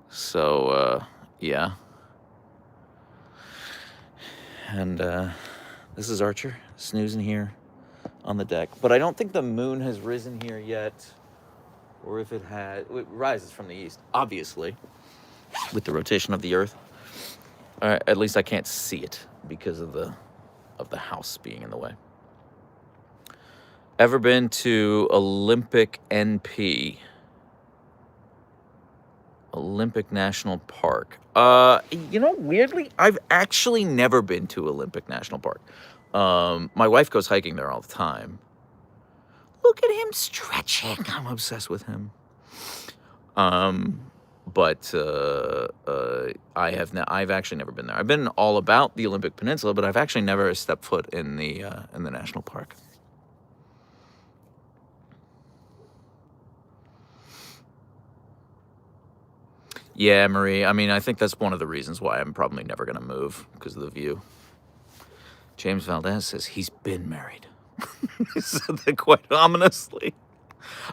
So, yeah. And this is Archer snoozing here on the deck. But I don't think the moon has risen here yet. Or if it had, it rises from the east, obviously, with the rotation of the Earth. At least I can't see it because of the house being in the way. Ever been to Olympic NP? Olympic National Park. Weirdly, I've actually never been to Olympic National Park. My wife goes hiking there all the time. look at him stretching. I'm obsessed with him. But I've actually never been there. I've been all about the Olympic Peninsula, but I've actually never stepped foot in the national park. Yeah, Marie. I mean, I think that's one of the reasons why I'm probably never going to move, because of the view. James Valdez says he's been married. He said that quite ominously.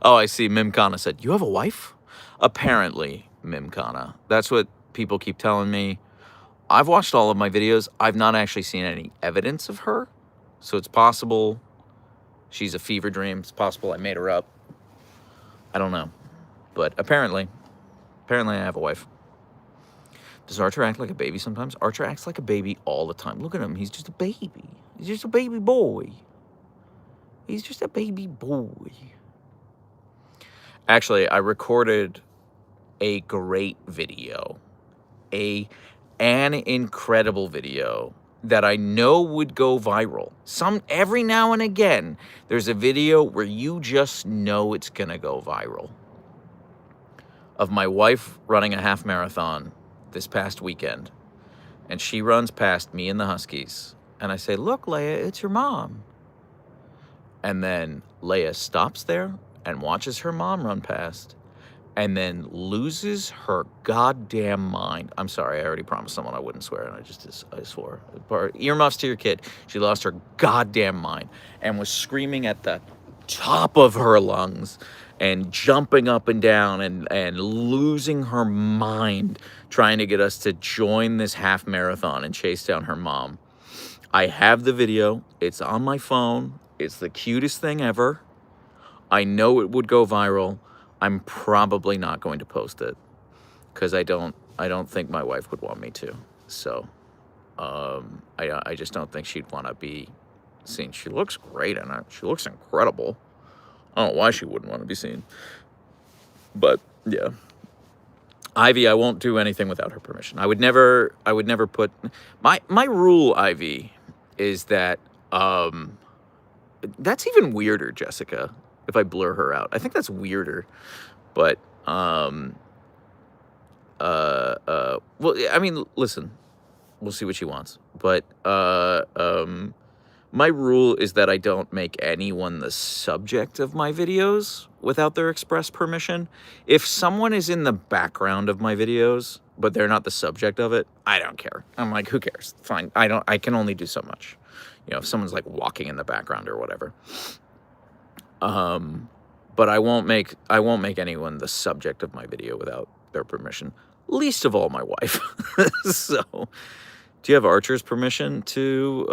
Oh, I see. Mimkana said, "You have a wife?" Apparently, Mimkana. That's what people keep telling me. I've watched all of my videos. I've not actually seen any evidence of her. So it's possible she's a fever dream. It's possible I made her up. I don't know. But apparently I have a wife. Does Archer act like a baby sometimes? Archer acts like a baby all the time. Look at him. He's just a baby. He's just a baby boy. He's just a baby boy. Actually, I recorded a great video. An incredible video that I know would go viral. Every now and again, there's a video where you just know it's gonna go viral. Of my wife running a half marathon this past weekend. And she runs past me and the Huskies. And I say, "Look, Leia, it's your mom." And then Leia stops there and watches her mom run past and then loses her goddamn mind. I'm sorry, I already promised someone I wouldn't swear, and I swore. Earmuffs to your kid. She lost her goddamn mind and was screaming at the top of her lungs and jumping up and down and losing her mind, trying to get us to join this half marathon and chase down her mom. I have the video. It's on my phone. It's the cutest thing ever. I know it would go viral. I'm probably not going to post it because I don't think my wife would want me to. So I just don't think she'd want to be seen. She looks great in it. She looks incredible. I don't know why she wouldn't want to be seen. But yeah. Ivy, I won't do anything without her permission. I would never put my rule, Ivy, is that that's even weirder, Jessica, if I blur her out. I think that's weirder. But well, I mean, listen, we'll see what she wants. But my rule is that I don't make anyone the subject of my videos without their express permission. If someone is in the background of my videos, but they're not the subject of it, I don't care. I'm like, who cares? Fine. I can only do so much. You know, if someone's like walking in the background or whatever. But I won't make anyone the subject of my video without their permission. Least of all my wife. So, do you have Archer's permission to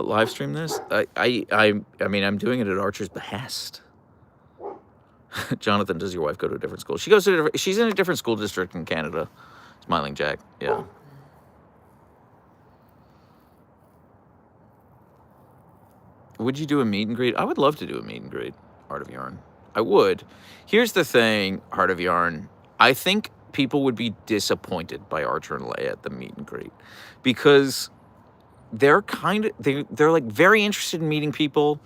live stream this? I mean, I'm doing it at Archer's behest. Jonathan, does your wife go to a different school? She's in a different school district in Canada. Smiling Jack, yeah. Would you do a meet and greet? I would love to do a meet and greet, Heart of Yarn. I would. Here's the thing, Heart of Yarn. I think people would be disappointed by Archer and Leia at the meet and greet because they're like very interested in meeting people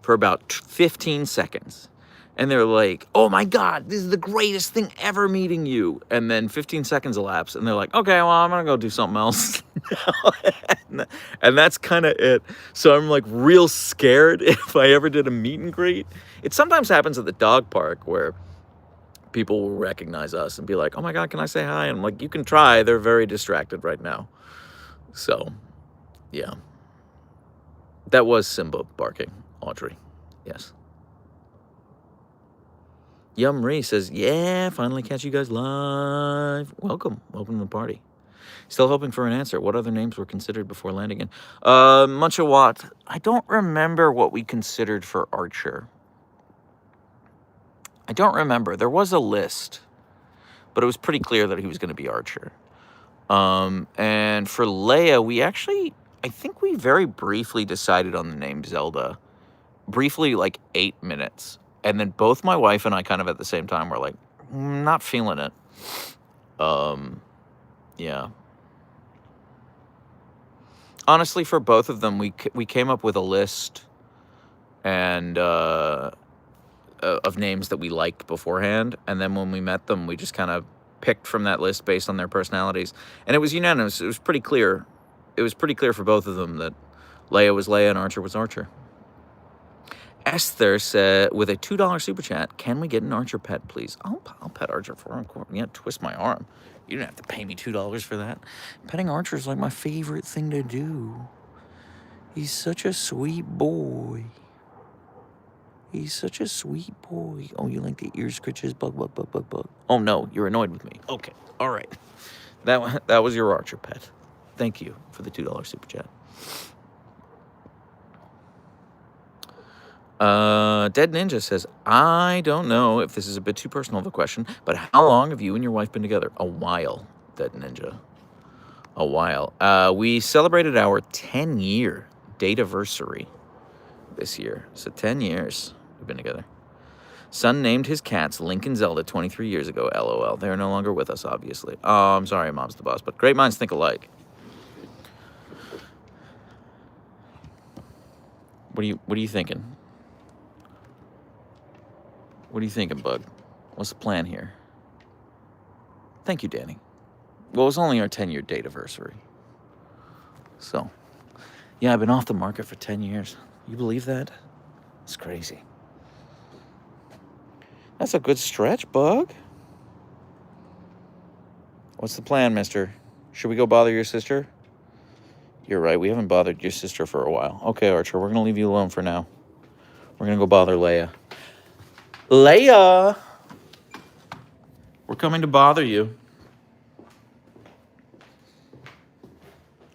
for about 15 seconds. And they're like, "Oh my God, this is the greatest thing ever meeting you." And then 15 seconds elapse and they're like, "Okay, well, I'm going to go do something else." And that's kind of it. So I'm like real scared if I ever did a meet and greet. It sometimes happens at the dog park where people will recognize us and be like, "Oh my God, can I say hi?" And I'm like, "You can try. They're very distracted right now." So, yeah. That was Simba barking, Audrey. Yes. Yum Ree says, "Yeah, finally catch you guys live. Welcome to the party. Still hoping for an answer. What other names were considered before landing in? Munchawat. I don't remember what we considered for Archer. I don't remember. There was a list, but it was pretty clear that he was going to be Archer. And for Leia, I think we very briefly decided on the name Zelda. Briefly, like 8 minutes. And then both my wife and I kind of at the same time were like, not feeling it. Yeah. Honestly, for both of them, we came up with a list, and of names that we liked beforehand, and then when we met them, we just kind of picked from that list based on their personalities, and it was unanimous. It was pretty clear. It was pretty clear for both of them that Leia was Leia and Archer was Archer. Esther said, with a $2 super chat, can we get an Archer pet, please? I'll pet Archer for him. Yeah, twist my arm. You don't have to pay me $2 for that. Petting Archer is like my favorite thing to do. He's such a sweet boy. He's such a sweet boy. Oh, you like the ear scritches? Bug, bug, bug, bug, bug. Oh, no, you're annoyed with me. Okay, all right. That was your Archer pet. Thank you for the $2 super chat. Dead Ninja says, I don't know if this is a bit too personal of a question, but how long have you and your wife been together? A while, Dead Ninja. A while. We celebrated our 10-year date-iversary this year. So 10 years we've been together. Son named his cats Link and Zelda 23 years ago, LOL. They're no longer with us, obviously. Oh, I'm sorry, Mom's the boss, but great minds think alike. What are you thinking? What are you thinking, Bug? What's the plan here? Thank you, Danny. Well, it was only our 10-year date-iversary. So, yeah, I've been off the market for 10 years. You believe that? It's crazy. That's a good stretch, Bug. What's the plan, mister? Should we go bother your sister? You're right, we haven't bothered your sister for a while. Okay, Archer, we're going to leave you alone for now. We're going to go bother Leia. Leia! We're coming to bother you.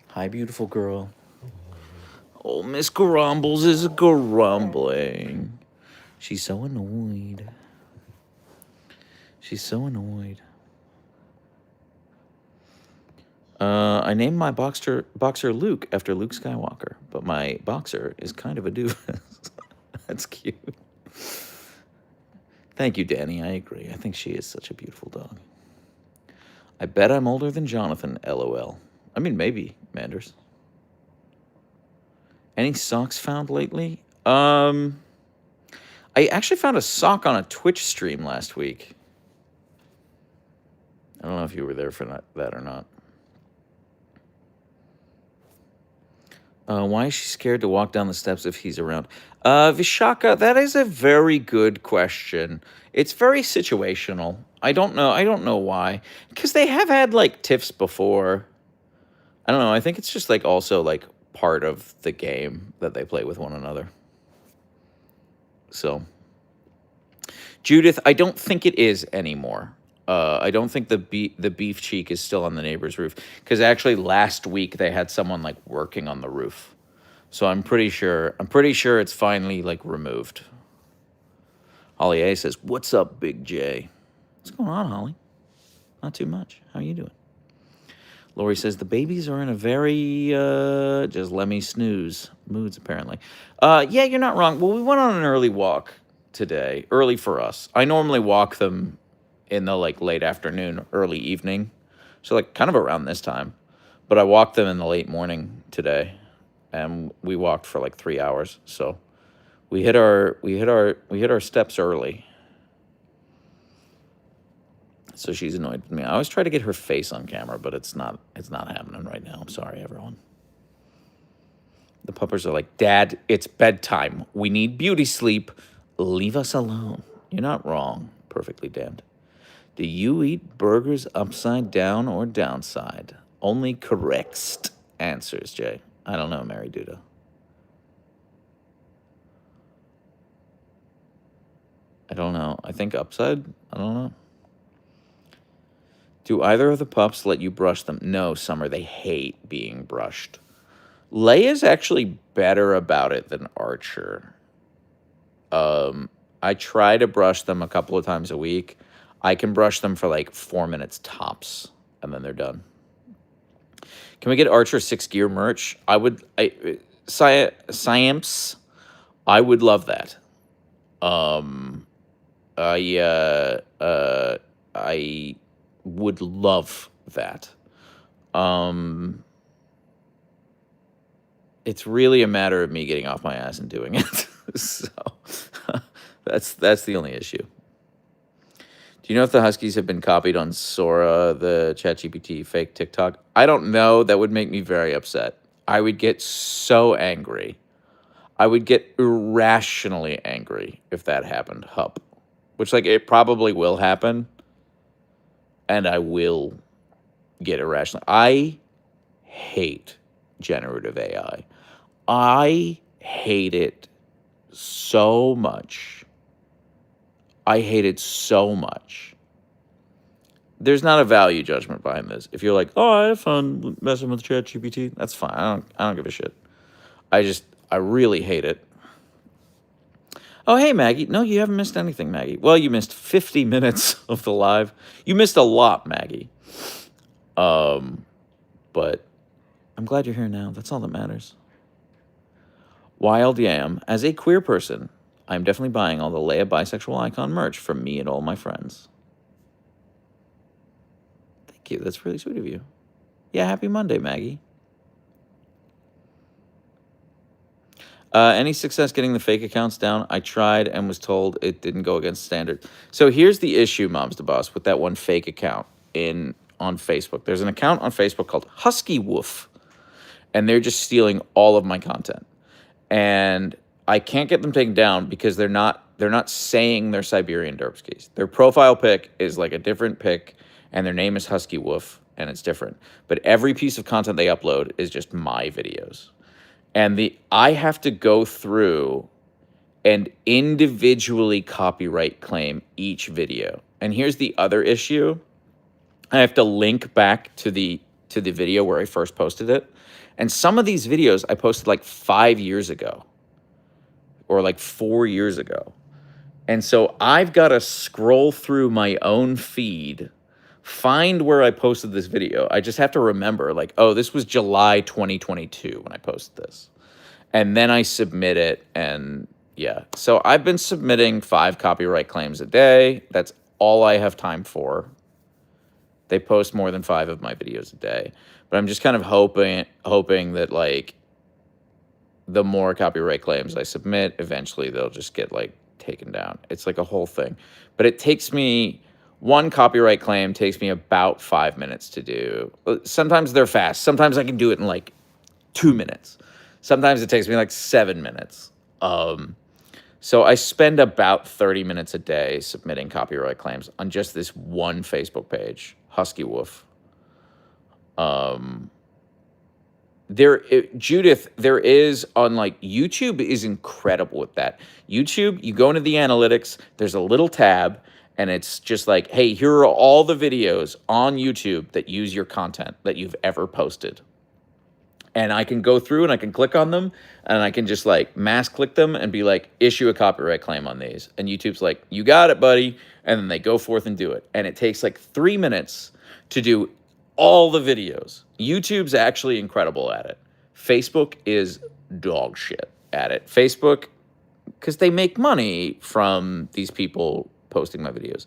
Hi, beautiful girl. Oh, Miss Grumbles is grumbling. She's so annoyed. She's so annoyed. I named my boxer Luke after Luke Skywalker, but my boxer is kind of a doofus. That's cute. Thank you, Danny. I agree. I think she is such a beautiful dog. I bet I'm older than Jonathan, LOL. I mean, maybe, Manders. Any socks found lately? I actually found a sock on a Twitch stream last week. I don't know if you were there for that or not. Why is she scared to walk down the steps if he's around? Vishaka, that is a very good question. It's very situational. I don't know why. Because they have had, like, tiffs before. I don't know. I think it's just, like, also, like, part of the game that they play with one another. So. Judith, I don't think it is anymore. I don't think the beef cheek is still on the neighbor's roof. Because actually last week they had someone, like, working on the roof. So I'm pretty sure it's finally, like, removed. Holly A says, "What's up, Big J?" What's going on, Holly? Not too much. How are you doing? Lori says, the babies are in a very, just let me snooze moods, apparently. Yeah, you're not wrong. Well, we went on an early walk today. Early for us. I normally walk them in the, like, late afternoon, early evening. So, like, kind of around this time. But I walked them in the late morning today. And we walked for, like, 3 hours. So we hit our steps early. So she's annoyed with me. I always try to get her face on camera, but it's not happening right now. I'm sorry, everyone. The puppers are like, Dad, it's bedtime. We need beauty sleep. Leave us alone. You're not wrong. Perfectly damned. Do you eat burgers upside down or downside? Only correct answers, Jay. I don't know, Mary Duda. I don't know. I think upside. I don't know. Do either of the pups let you brush them? No, Summer. They hate being brushed. Leia's actually better about it than Archer. I try to brush them a couple of times a week. I can brush them for like 4 minutes tops, and then they're done. Can we get Archer 6-gear merch? Siamps, I would love that. I would love that. It's really a matter of me getting off my ass and doing it. So That's the only issue. Do you know if the Huskies have been copied on Sora, the ChatGPT fake TikTok? I don't know. That would make me very upset. I would get so angry. I would get irrationally angry if that happened. Hup. Which, like, it probably will happen, and I will get irrational. I hate generative AI. I hate it so much. I hate it so much. There's not a value judgment behind this. If you're like, oh, I have fun messing with ChatGPT, that's fine. I don't give a shit. I really hate it. Oh, hey, Maggie. No, you haven't missed anything, Maggie. Well, you missed 50 minutes of the live. You missed a lot, Maggie. But I'm glad you're here now. That's all that matters. Wild Yam. As a queer person, I'm definitely buying all the Leia bisexual icon merch from me and all my friends. Thank you. That's really sweet of you. Yeah, happy Monday, Maggie. Any success getting the fake accounts down? I tried and was told it didn't go against standard. So here's the issue, Moms to Boss, with that one fake account on Facebook. There's an account on Facebook called Husky Woof, and they're just stealing all of my content. And I can't get them taken down because they're not saying they're Siberian Derpskis. Their profile pic is like a different pic, and their name is Husky Woof, and it's different. But every piece of content they upload is just my videos. And I have to go through and individually copyright claim each video. And here's the other issue. I have to link back to the video where I first posted it. And some of these videos I posted like 5 years ago or like 4 years ago. And so I've got to scroll through my own feed, find where I posted this video. I just have to remember, like, oh, this was July 2022 when I posted this. And then I submit it, and yeah. So I've been submitting 5 copyright claims a day. That's all I have time for. They post more than 5 of my videos a day. But I'm just kind of hoping that, like, the more copyright claims I submit, eventually they'll just get, like, taken down. It's like a whole thing. But it takes me, one copyright claim takes me about 5 minutes to do. Sometimes they're fast. Sometimes I can do it in like 2 minutes. Sometimes it takes me like 7 minutes. So I spend about 30 minutes a day submitting copyright claims on just this one Facebook page, Husky Woof. Judith, there is on, like, YouTube is incredible with that. YouTube, you go into the analytics, there's a little tab, and it's just like, hey, here are all the videos on YouTube that use your content that you've ever posted. And I can go through and I can click on them and I can just, like, mass click them and be like, issue a copyright claim on these. And YouTube's like, you got it, buddy. And then they go forth and do it. And it takes like 3 minutes to do all the videos. YouTube's actually incredible at it. Facebook is dog shit at it. Facebook, because they make money from these people posting my videos.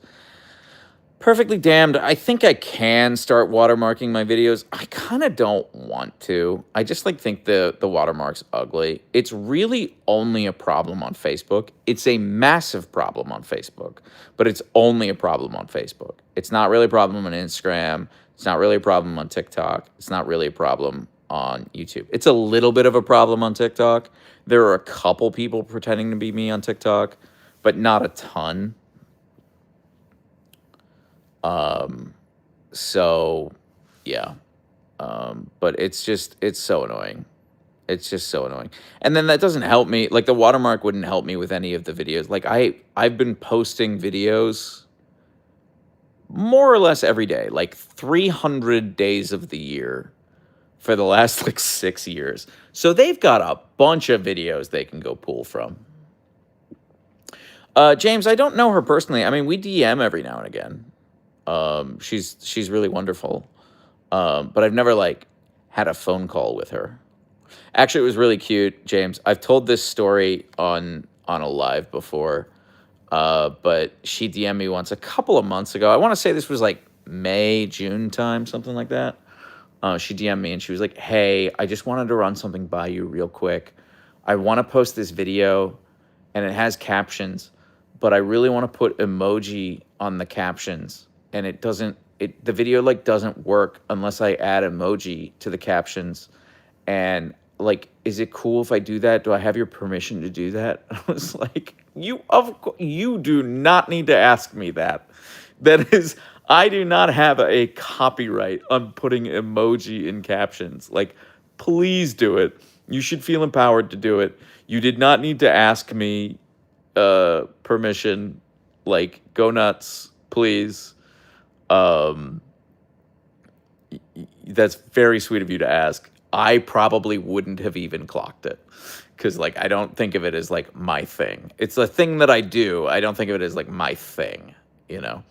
Perfectly damned. I think I can start watermarking my videos. I kind of don't want to. I just, like, think the watermark's ugly. It's really only a problem on Facebook. It's a massive problem on Facebook, but it's only a problem on Facebook. It's not really a problem on Instagram. It's not really a problem on TikTok. It's not really a problem on YouTube. It's a little bit of a problem on TikTok. There are a couple people pretending to be me on TikTok, but not a ton. So yeah. But it's so annoying. It's just so annoying. And then that doesn't help me. Like, the watermark wouldn't help me with any of the videos. Like, I've been posting videos more or less every day, like 300 days of the year for the last like 6 years. So they've got a bunch of videos they can go pull from. James, I don't know her personally. I mean, we DM every now and again. She's really wonderful. But I've never, like, had a phone call with her. Actually, it was really cute, James. I've told this story on a live before. But she DM'd me once a couple of months ago. I want to say this was like May, June time, something like that. She DM'd me and she was like, hey, I just wanted to run something by you real quick. I want to post this video and it has captions, but I really want to put emoji on the captions, and the video like doesn't work unless I add emoji to the captions. And like, is it cool if I do that? Do I have your permission to do that? I was like, you do not need to ask me that. That is, I do not have a copyright on putting emoji in captions. Like, please do it. You should feel empowered to do it. You did not need to ask me permission. Like, go nuts, please. Um, that's very sweet of you to ask. I probably wouldn't have even clocked it because, like, I don't think of it as like my thing. It's a thing that I do. I don't think of it as like my thing, you know?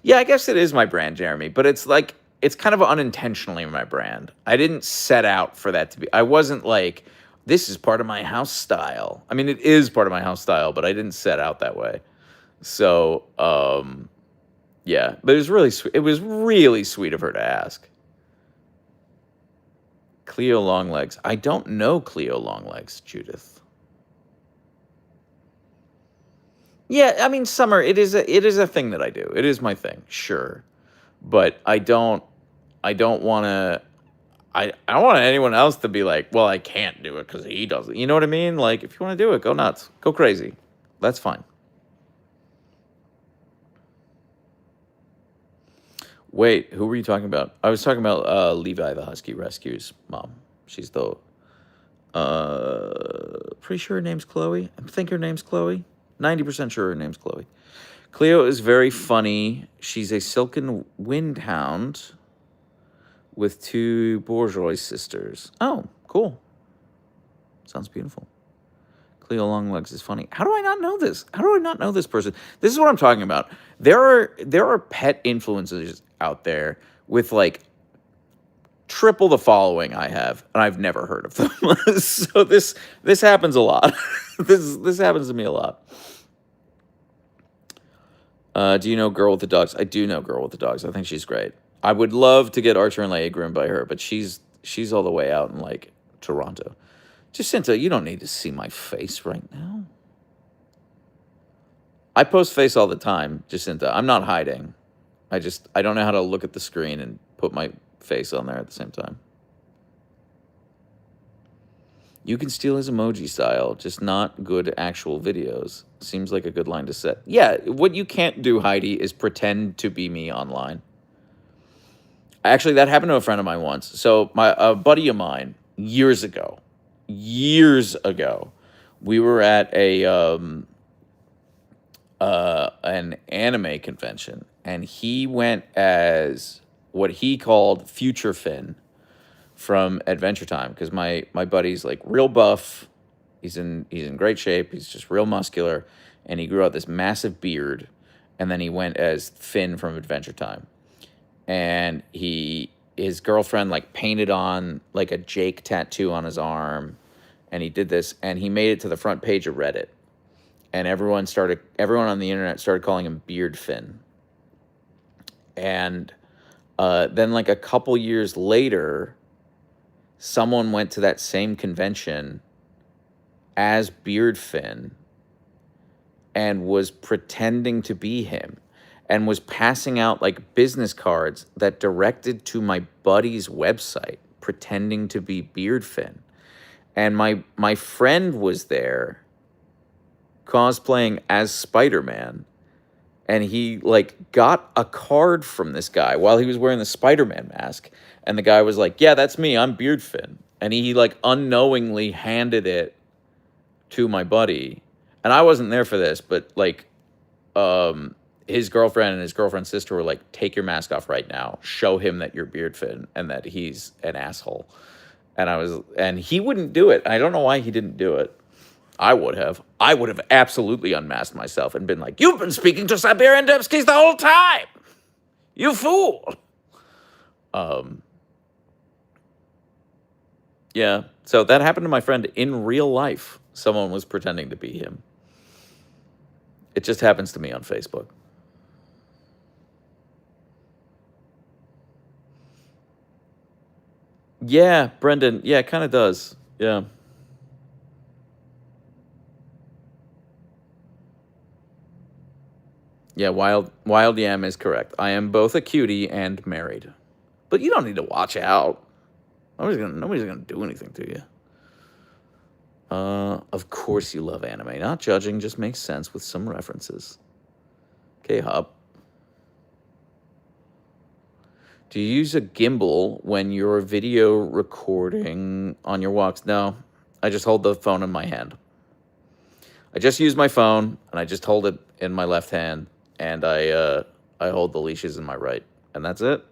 Yeah, I guess it is my brand, Jeremy, but it's like, it's kind of unintentionally my brand. I didn't set out for that to be, I wasn't like, this is part of my house style. I mean, it is part of my house style, but I didn't set out that way. So, yeah, but it was really sweet. It was really sweet of her to ask. Cleo Longlegs. I don't know Cleo Longlegs, Judith. Yeah, I mean, summer. It is a thing that I do. It is my thing, sure, but I don't want to. I don't want anyone else to be like, well, I can't do it because he doesn't. You know what I mean? Like, if you want to do it, go nuts, go crazy. That's fine. Wait, who were you talking about? I was talking about Levi, the Husky Rescue's mom. She's the pretty sure her name's Chloe. I think her name's Chloe. 90% sure her name's Chloe. Cleo is very funny. She's a silken wind hound with two bourgeois sisters. Oh, cool. Sounds beautiful. Cleo Longlegs is funny. How do I not know this? How do I not know this person? This is what I'm talking about. There are pet influencers out there with like triple the following I have, and I've never heard of them. So this happens a lot. This happens to me a lot. Do you know Girl with the Dogs? I do know Girl with the Dogs. I think she's great. I would love to get Archer and Leia groomed by her, but she's all the way out in like Toronto. Jacinta, you don't need to see my face right now. I post face all the time, Jacinta. I'm not hiding. I don't know how to look at the screen and put my face on there at the same time. You can steal his emoji style, just not good actual videos. Seems like a good line to set. Yeah, what you can't do, Heidi, is pretend to be me online. Actually, that happened to a friend of mine once. So a buddy of mine, years ago, we were at an anime convention, and he went as what he called Future Finn from Adventure Time, because my buddy's like real buff. He's in great shape. He's just real muscular, and he grew out this massive beard, and then he went as Finn from Adventure Time, and his girlfriend like painted on like a Jake tattoo on his arm, and he did this, and he made it to the front page of Reddit, and everyone on the internet started calling him Beard Finn, and then like a couple years later, someone went to that same convention as Beard Finn and was pretending to be him and was passing out like business cards that directed to my buddy's website, pretending to be Beard Finn. And my friend was there cosplaying as Spider-Man, and he like got a card from this guy while he was wearing the Spider-Man mask, and the guy was like, yeah, that's me, I'm Beard Finn. And he like unknowingly handed it to my buddy, and I wasn't there for this, but like his girlfriend and his girlfriend's sister were like, take your mask off right now, show him that you're Beard Finn and that he's an asshole. And he wouldn't do it. I don't know why he didn't do it. I would have absolutely unmasked myself and been like, you've been speaking to Siberian Dubskis the whole time, you fool. Yeah, so that happened to my friend in real life. Someone was pretending to be him. It just happens to me on Facebook. Yeah, Brendan. Yeah, it kind of does. Yeah. Yeah, Wild Yam is correct. I am both a cutie and married. But you don't need to watch out. Nobody's gonna do anything to you. Of course you love anime. Not judging, just makes sense with some references. Okay, Hub. Do you use a gimbal when you're video recording on your walks? No, I just hold the phone in my hand. I just use my phone and I just hold it in my left hand, and I hold the leashes in my right, and that's it.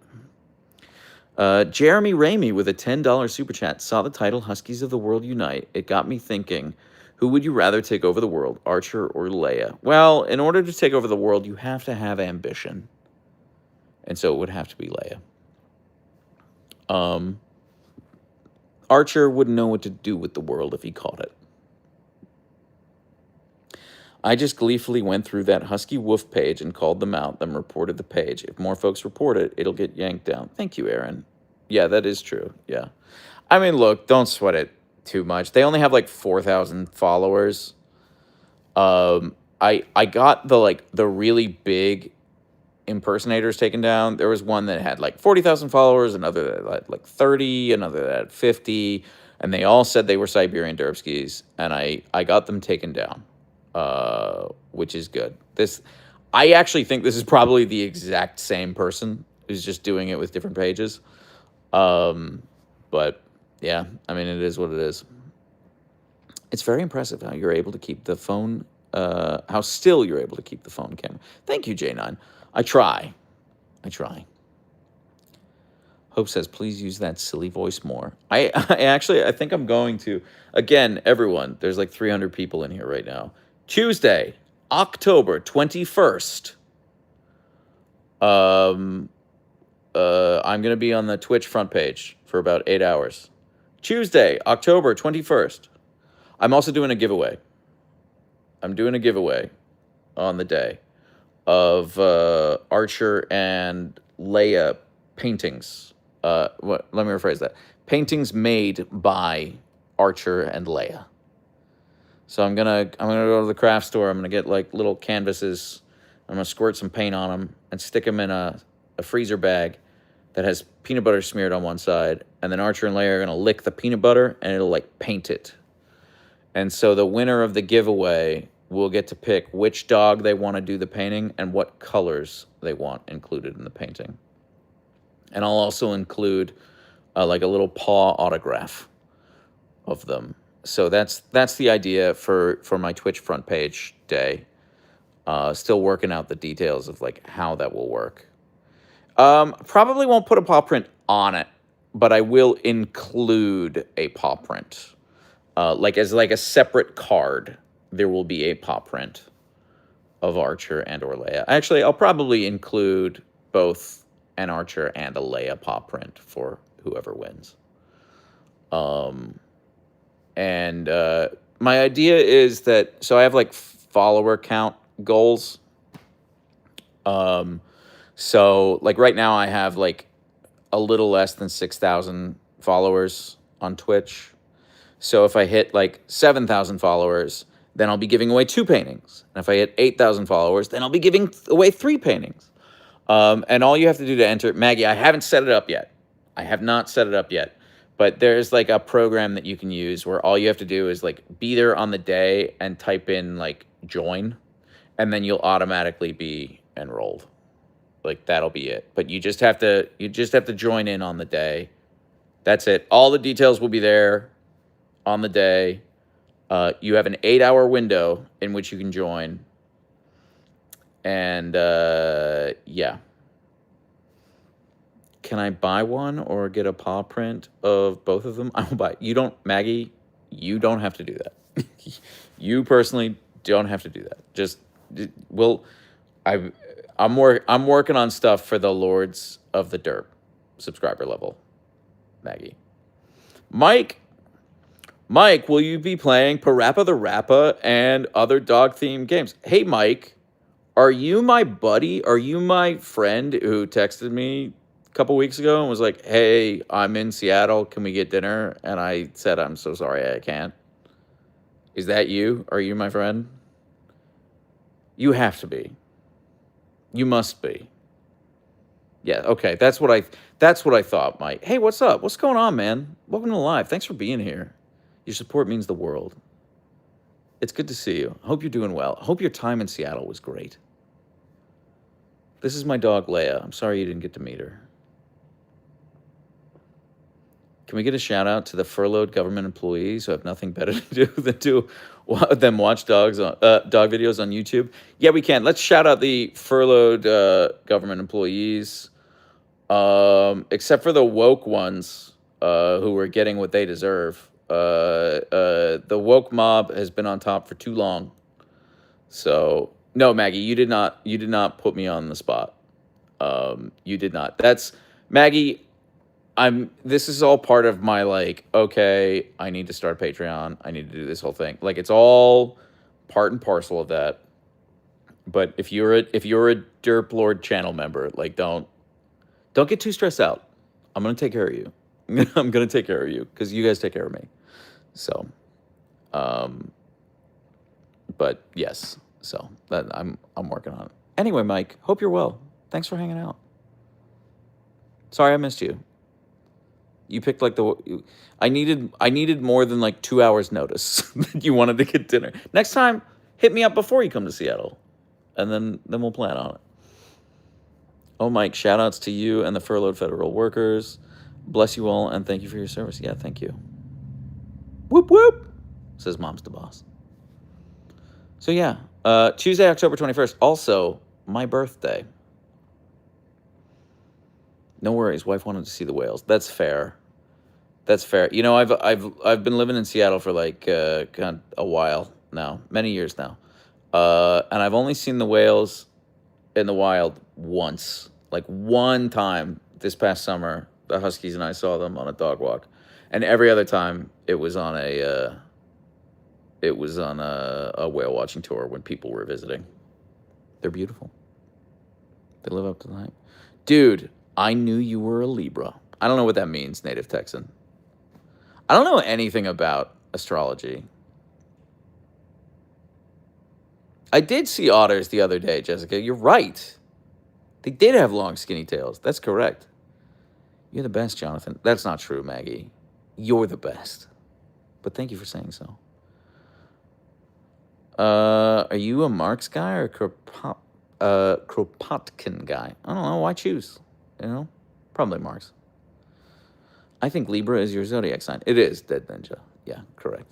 Jeremy Ramey with a $10 super chat saw the title Huskies of the World Unite. It got me thinking, who would you rather take over the world, Archer or Leia? Well, in order to take over the world, you have to have ambition. And so it would have to be Leia. Archer wouldn't know what to do with the world if he caught it. I just gleefully went through that Husky Wolf page and called them out, then reported the page. If more folks report it, it'll get yanked down. Thank you, Aaron. Yeah, that is true. Yeah. I mean, look, don't sweat it too much. They only have like 4,000 followers. I got the really big impersonators taken down. There was one that had like 40,000 followers, another that had like 30, another that had 50, and they all said they were Siberian Derpskis, and I got them taken down, which is good. I actually think this is probably the exact same person who's just doing it with different pages. But yeah, I mean, it is what it is. It's very impressive how you're able to keep the phone, how still you're able to keep the phone camera. Thank you, J9. I try. Hope says, please use that silly voice more. I think I'm going to. Again, everyone, there's like 300 people in here right now. Tuesday, October 21st. I'm going to be on the Twitch front page for about 8 hours. Tuesday, October 21st. I'm also doing a giveaway. I'm doing a giveaway on the day of Archer and Leia paintings. Let me rephrase that. Paintings made by Archer and Leia. So I'm gonna go to the craft store. I'm gonna get like little canvases. I'm gonna squirt some paint on them and stick them in a freezer bag that has peanut butter smeared on one side, and then Archer and Leia are gonna lick the peanut butter and it'll like paint it. And so the winner of the giveaway will get to pick which dog they want to do the painting and what colors they want included in the painting. And I'll also include like a little paw autograph of them. So that's the idea for my Twitch front page day. Still working out the details of like how that will work. Probably won't put a paw print on it, but I will include a paw print. Like as like a separate card, there will be a paw print of Archer and or Leia. Actually, I'll probably include both an Archer and a Leia paw print for whoever wins. And my idea is that, so I have like follower count goals. So like right now I have like a little less than 6,000 followers on Twitch. So if I hit like 7,000 followers, then I'll be giving away 2 paintings. And if I hit 8,000 followers, then I'll be giving away 3 paintings. And all you have to do to enter, Maggie, I haven't set it up yet. I have not set it up yet. But there's like a program that you can use where all you have to do is like be there on the day and type in like join, and then you'll automatically be enrolled. Like that'll be it. But you just have to join in on the day. That's it. All the details will be there on the day. You have an 8-hour window in which you can join. And yeah. Can I buy one or get a paw print of both of them? I will buy. Maggie, you don't have to do that. You personally don't have to do that. Just, I'm working on stuff for the Lords of the Derp subscriber level, Maggie. Mike, will you be playing Parappa the Rappa and other dog-themed games? Hey, Mike, are you my buddy? Are you my friend who texted me a couple weeks ago and was like, hey, I'm in Seattle. Can we get dinner? And I said, I'm so sorry, I can't. Is that you? Are you my friend? You have to be. You must be. Yeah, okay. That's what I thought, Mike. Hey, what's up? What's going on, man? Welcome to live. Thanks for being here. Your support means the world. It's good to see you. I hope you're doing well. I hope your time in Seattle was great. This is my dog Leia. I'm sorry you didn't get to meet her. Can we get a shout out to the furloughed government employees who have nothing better to do than watch dog videos on YouTube? Yeah, we can. Let's shout out the furloughed government employees, except for the woke ones who are getting what they deserve. The woke mob has been on top for too long. So no, Maggie, you did not put me on the spot. You did not. That's Maggie. This is all part of my like, okay, I need to start Patreon. I need to do this whole thing. Like it's all part and parcel of that. But if you're a Derp Lord channel member, like don't get too stressed out. I'm gonna take care of you. I'm gonna take care of you because you guys take care of me. So, but yes, so that I'm working on it. Anyway, Mike, hope you're well. Thanks for hanging out. Sorry I missed you. You picked like I needed more than like 2 hours notice that you wanted to get dinner. Next time, hit me up before you come to Seattle, and then we'll plan on it. Oh, Mike, shout outs to you and the furloughed federal workers. Bless you all and thank you for your service. Yeah, thank you. Whoop whoop, says Mom's the boss. So yeah, Tuesday, October 21st, also my birthday. No worries, wife wanted to see the whales. That's fair. That's fair. You know, I've been living in Seattle for like a while now, many years now, and I've only seen the whales in the wild once, like one time this past summer. The Huskies and I saw them on a dog walk, and every other time it was on a whale watching tour when people were visiting. They're beautiful. They live up to the hype. Dude, I knew you were a Libra. I don't know what that means, native Texan. I don't know anything about astrology. I did see otters the other day, Jessica. You're right. They did have long, skinny tails. That's correct. You're the best, Jonathan. That's not true, Maggie. You're the best. But thank you for saying so. Are you a Marx guy or a Kropotkin guy? I don't know. Why choose? You know? Probably Marx. I think Libra is your zodiac sign. It is, Dead Ninja. Yeah, correct.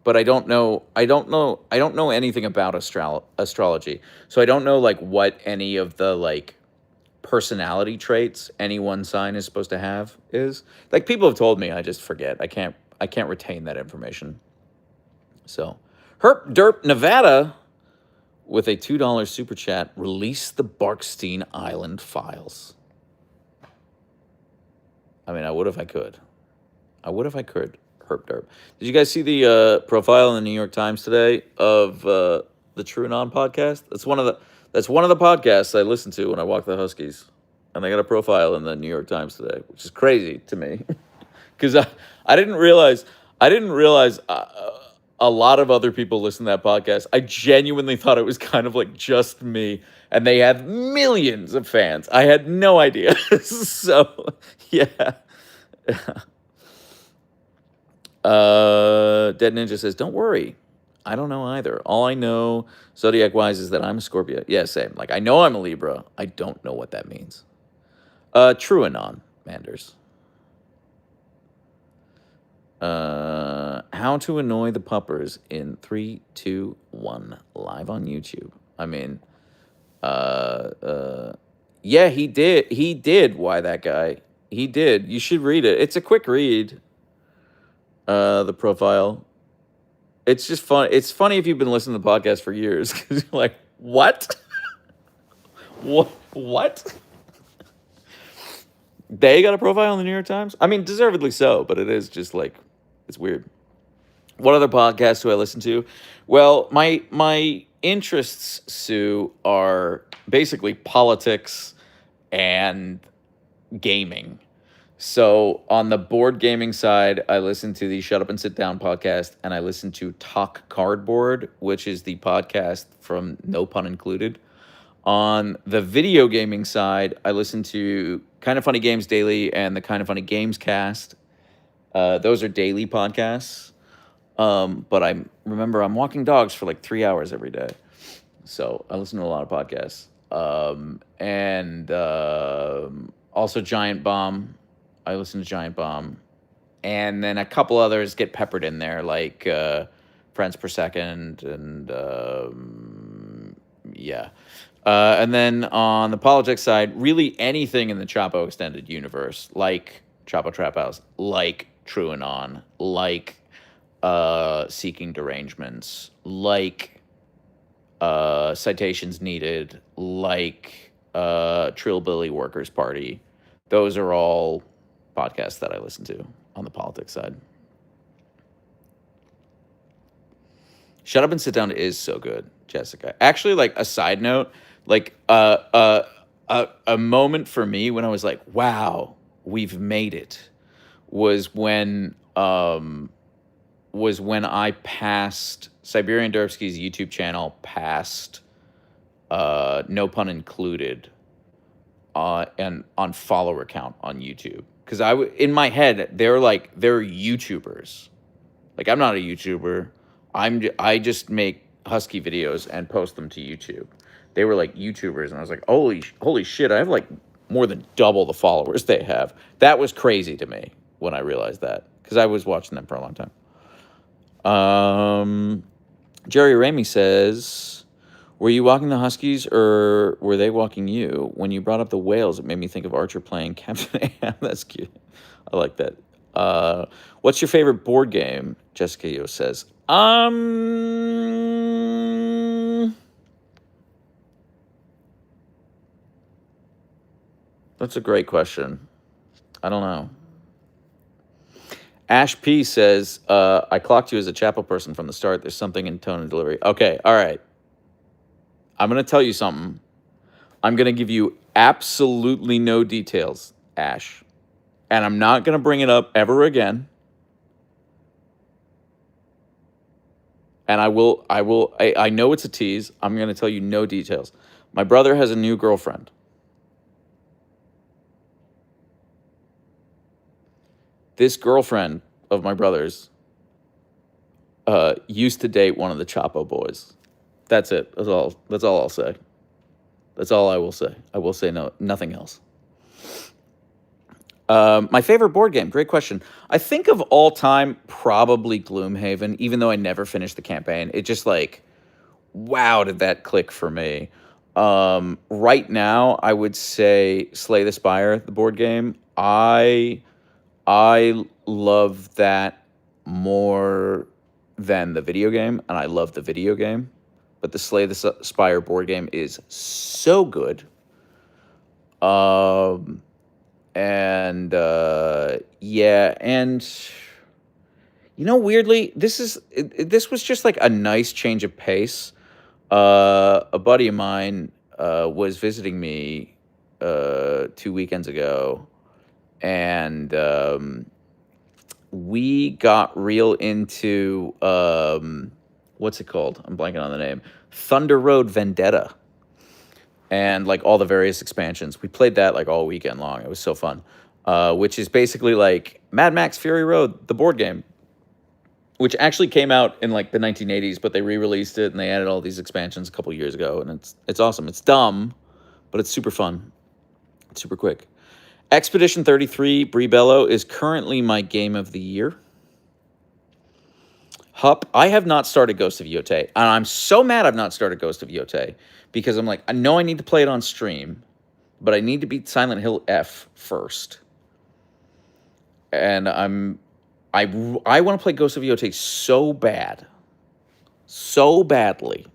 But I don't know anything about astrology. So I don't know like what any of the like personality traits any one sign is supposed to have is. Like people have told me, I just forget. I can't retain that information. So, Herp Derp Nevada with a $2 super chat, release the Barkstein Island files. I mean, I would if I could. Herp Derp. Did you guys see the profile in the New York Times today of the True Non podcast? That's one of the podcasts I listen to when I walk the Huskies, and they got a profile in the New York Times today, which is crazy to me, because I didn't realize a lot of other people listen to that podcast. I genuinely thought it was kind of like just me, and they have millions of fans. I had no idea. So yeah. Dead Ninja says, don't worry. I don't know either. All I know zodiac-wise is that I'm a Scorpio. Yeah, same. Like, I know I'm a Libra. I don't know what that means. True Anon, Manders. How to annoy the puppers in 3, 2, 1, live on YouTube. I mean, yeah, he did. Why that guy? He did. You should read it. It's a quick read. The profile. It's just fun. It's funny if you've been listening to the podcast for years because you're like, what? What? They got a profile in the New York Times? I mean, deservedly so, but it is just like, it's weird. What other podcasts do I listen to? Well, my interests, Sue, are basically politics and gaming. So on the board gaming side, I listen to the Shut Up and Sit Down podcast, and I listen to Talk Cardboard, which is the podcast from No Pun Included. On the video gaming side, I listen to Kind of Funny Games Daily and the Kind of Funny Games Cast. Those are daily podcasts. But I'm walking dogs for like 3 hours every day. So I listen to a lot of podcasts. And also Giant Bomb. I listen to Giant Bomb. And then a couple others get peppered in there, like Friends Per Second, and yeah. And then on the politics side, really anything in the Chapo extended universe, like Chapo Trap House, like True and On, like Seeking Derangements, like Citations Needed, like Trillbilly Workers Party. Those are all podcasts that I listen to on the politics side. Shut Up and Sit Down is so good, Jessica. Actually, like a side note, like a moment for me when I was like, "Wow, we've made it," was when I passed Siberian Dursky's YouTube channel past no pun included and on follower count on YouTube, because in my head they're YouTubers. Like, I'm not a YouTuber. I just make Husky videos and post them to YouTube. They were like YouTubers, and I was like, holy shit! I have like more than double the followers they have. That was crazy to me when I realized that, because I was watching them for a long time. Jerry Ramey says, "Were you walking the Huskies or were they walking you? When you brought up the whales, it made me think of Archer playing Captain Ahab." That's cute. I like that. What's your favorite board game? Jessica Yo says. That's a great question. I don't know. Ash P says, I clocked you as a chapel person from the start. There's something in tone and delivery. Okay, all right. I'm going to tell you something. I'm going to give you absolutely no details, Ash. And I'm not going to bring it up ever again. And I know it's a tease. I'm going to tell you no details. My brother has a new girlfriend. This girlfriend of my brother's used to date one of the Chapo boys. That's it. That's all I'll say. That's all I will say. I will say nothing else. My favorite board game. Great question. I think of all time, probably Gloomhaven, even though I never finished the campaign. It just like, wow, did that click for me. Right now, I would say Slay the Spire, the board game. I love that more than the video game, and I love the video game. But the Slay the Spire board game is so good. And yeah, and weirdly, this was just like a nice change of pace. A buddy of mine was visiting me 2 weekends ago, and we got real into what's it called? I'm blanking on the name. Thunder Road Vendetta. And like all the various expansions. We played that like all weekend long. It was so fun. Which is basically like Mad Max Fury Road, the board game, which actually came out in like the 1980s, but they re-released it and they added all these expansions a couple years ago, and it's awesome. It's dumb, but it's super fun. It's super quick. Expedition 33 Brie Bello is currently my game of the year. Hup, I have not started Ghost of Yotei, and I'm so mad I've not started Ghost of Yotei, because I'm like, I know I need to play it on stream, but I need to beat Silent Hill F first. And I want to play Ghost of Yotei so bad. So badly.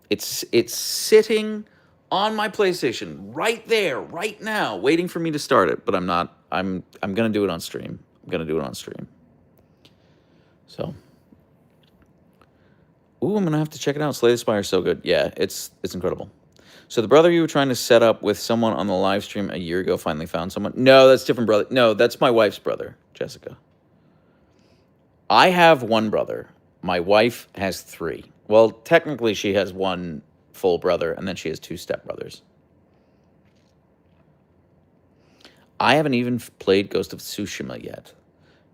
It's sitting on my PlayStation right there, right now, waiting for me to start it, but I'm not. I'm gonna do it on stream. So, I'm gonna have to check it out. Slay the Spire is so good. Yeah, it's incredible. So the brother you were trying to set up with someone on the live stream a year ago finally found someone? No, that's different brother. No, that's my wife's brother, Jessica. I have one brother. My wife has three. Well, technically she has one full brother, and then she has 2 stepbrothers. I haven't even played Ghost of Tsushima yet,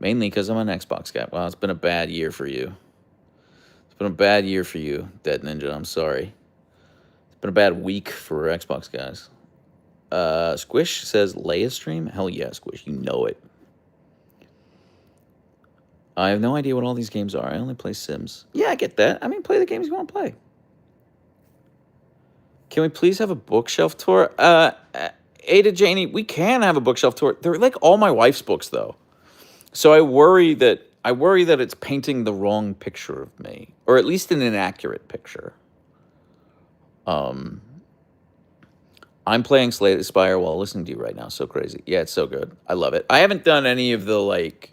mainly because I'm an Xbox guy. Wow, it's been a bad year for you. It's been a bad year for you, Dead Ninja. I'm sorry. It's been a bad week for Xbox guys. Squish says Leia stream. Hell yeah, Squish. You know it. I have no idea what all these games are. I only play Sims. Yeah, I get that. I mean, play the games you want to play. Can we please have a bookshelf tour? Ada Janie, we can have a bookshelf tour. They're like all my wife's books, though. So I worry that it's painting the wrong picture of me, or at least an inaccurate picture. I'm playing Slay the Spire while listening to you right now. So crazy. Yeah, it's so good. I love it. I haven't done any of the, like,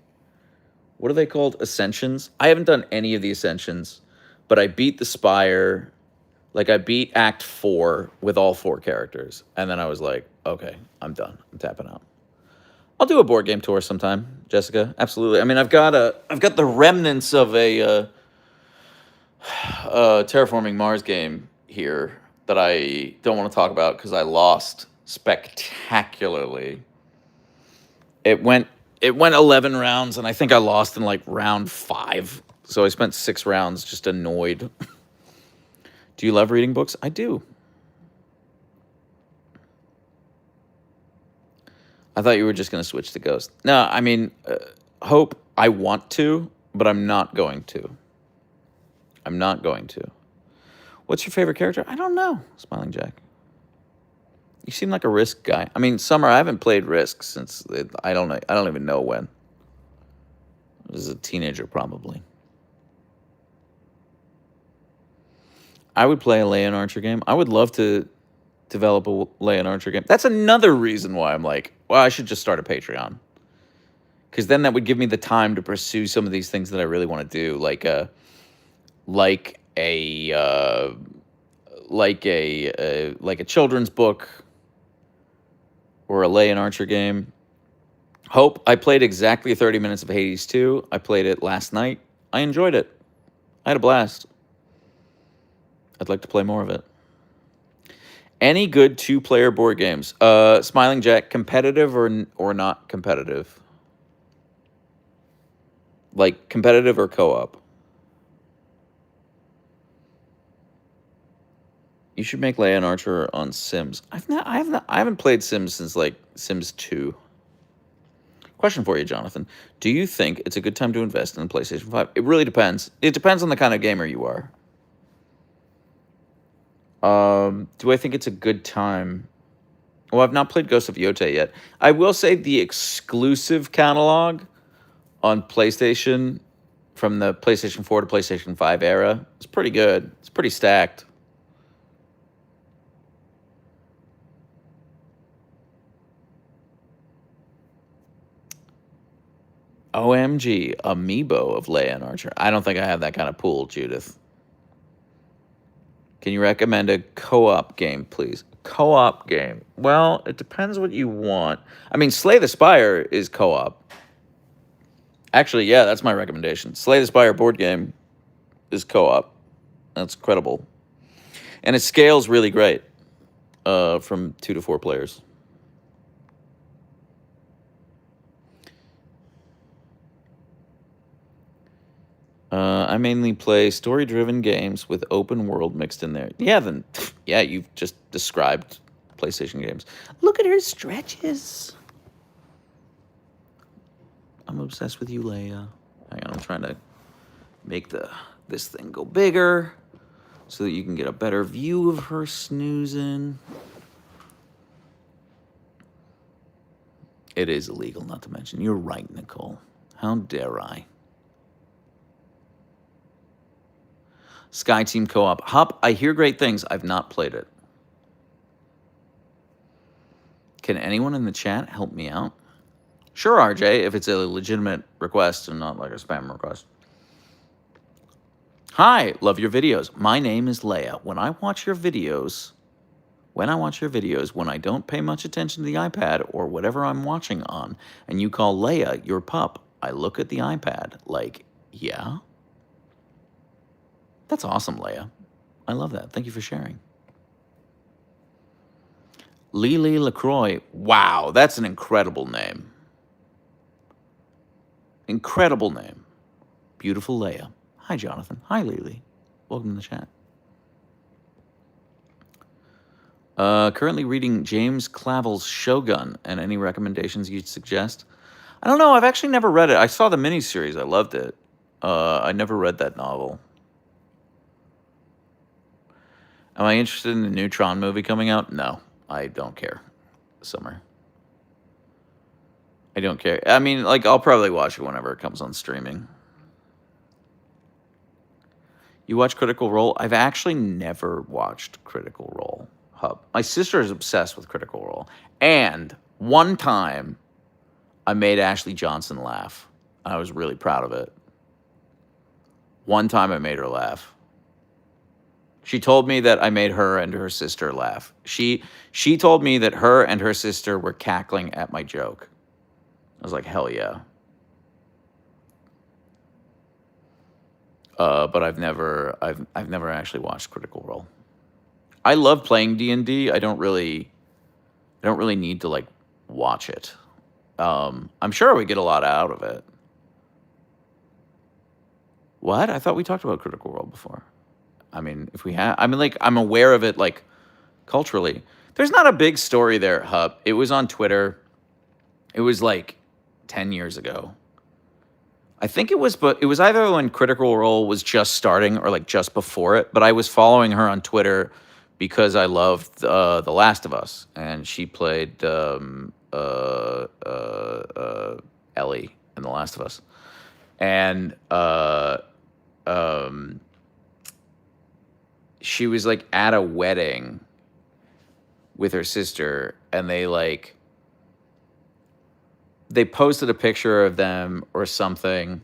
what are they called? Ascensions? I haven't done any of the Ascensions, but I beat the Spire. Like, I beat Act 4 with all 4 characters. And then I was like, okay, I'm done. I'm tapping out. I'll do a board game tour sometime, Jessica. Absolutely. I mean, I've got the remnants of a Terraforming Mars game here that I don't want to talk about because I lost spectacularly. It went 11 rounds, and I think I lost in like round 5. So I spent 6 rounds just annoyed. Do you love reading books? I do. I thought you were just going to switch to Ghost. No, I mean, Hope, I want to, but I'm not going to. I'm not going to. What's your favorite character? I don't know, Smiling Jack. You seem like a Risk guy. I mean, Summer, I haven't played Risk since, I don't even know when. I was a teenager, probably. I would play a Leia Archer game. I would love to develop a Leia Archer game. That's another reason why I'm like, well, I should just start a Patreon. Because then that would give me the time to pursue some of these things that I really want to do, like a children's book or a Leia Archer game. Hope, I played exactly 30 minutes of Hades 2. I played it last night. I enjoyed it. I had a blast. I'd like to play more of it. Any good 2-player board games? Smiling Jack, competitive or not competitive? Like competitive or co-op? You should make Leia Archer on Sims. I haven't played Sims since like Sims 2. Question for you, Jonathan. Do you think it's a good time to invest in PlayStation 5? It really depends. It depends on the kind of gamer you are. Do I think it's a good time? Well, I've not played Ghost of Yotei yet. I will say the exclusive catalog on PlayStation from the PlayStation 4 to PlayStation 5 era is pretty good. It's pretty stacked. OMG, Amiibo of Leia and Archer. I don't think I have that kind of pool, Judith. Can you recommend a co-op game, please? Co-op game. Well, it depends what you want. I mean, Slay the Spire is co-op. Actually, yeah, that's my recommendation. Slay the Spire board game is co-op. That's incredible. And it scales really great from 2 to 4 players. I mainly play story-driven games with open world mixed in there. Yeah, then, yeah, you've just described PlayStation games. Look at her stretches. I'm obsessed with you, Leia. Hang on, I'm trying to make this thing go bigger so that you can get a better view of her snoozing. It is illegal, not to mention. You're right, Nicole. How dare I? Sky Team Co-op. Hop, I hear great things. I've not played it. Can anyone in the chat help me out? Sure, RJ, if it's a legitimate request and not like a spam request. Hi, love your videos. My name is Leia. When I watch your videos, when I don't pay much attention to the iPad or whatever I'm watching on, and you call Leia your pup, I look at the iPad like, yeah? That's awesome, Leia. I love that. Thank you for sharing. Lily LaCroix. Wow, that's an incredible name. Incredible name. Beautiful Leia. Hi, Jonathan. Hi, Lily. Welcome to the chat. Currently reading James Clavell's Shogun, and any recommendations you'd suggest? I don't know. I've actually never read it. I saw the miniseries. I loved it. I never read that novel. Am I interested in the new Tron movie coming out? No, I don't care. Summer. I don't care. I mean, like, I'll probably watch it whenever it comes on streaming. You watch Critical Role? I've actually never watched Critical Role Hub. My sister is obsessed with Critical Role. And one time, I made Ashley Johnson laugh. I was really proud of it. One time I made her laugh. She told me that I made her and her sister laugh. She told me that her and her sister were cackling at my joke. I was like, hell yeah. But I've never actually watched Critical Role. I love playing D&D. I don't really need to like watch it. I'm sure we get a lot out of it. What? I thought we talked about Critical Role before. I mean, if we have, I mean, like, I'm aware of it, like, culturally. There's not a big story there, Hup. It was on Twitter. It was like 10 years ago. I think it was, but it was either when Critical Role was just starting or like just before it. But I was following her on Twitter because I loved The Last of Us, and she played Ellie in The Last of Us, and she was like at a wedding with her sister, and they posted a picture of them or something,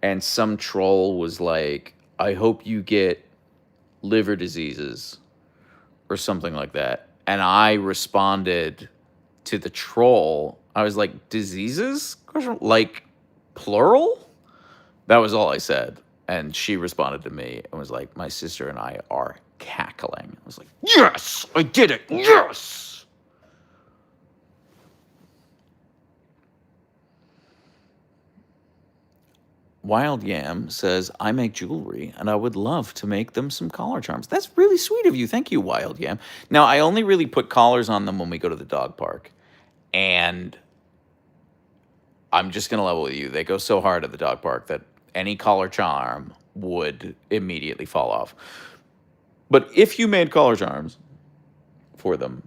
and some troll was like, I hope you get liver diseases or something like that. And I responded to the troll. I was like, diseases? Like, plural? That was all I said. And she responded to me and was like, my sister and I are cackling. I was like, yes, I did it. Yes. Wild Yam says, I make jewelry and I would love to make them some collar charms. That's really sweet of you. Thank you, Wild Yam. Now, I only really put collars on them when we go to the dog park. And I'm just going to level with you. They go so hard at the dog park that any collar charm would immediately fall off. But if you made collar charms for them,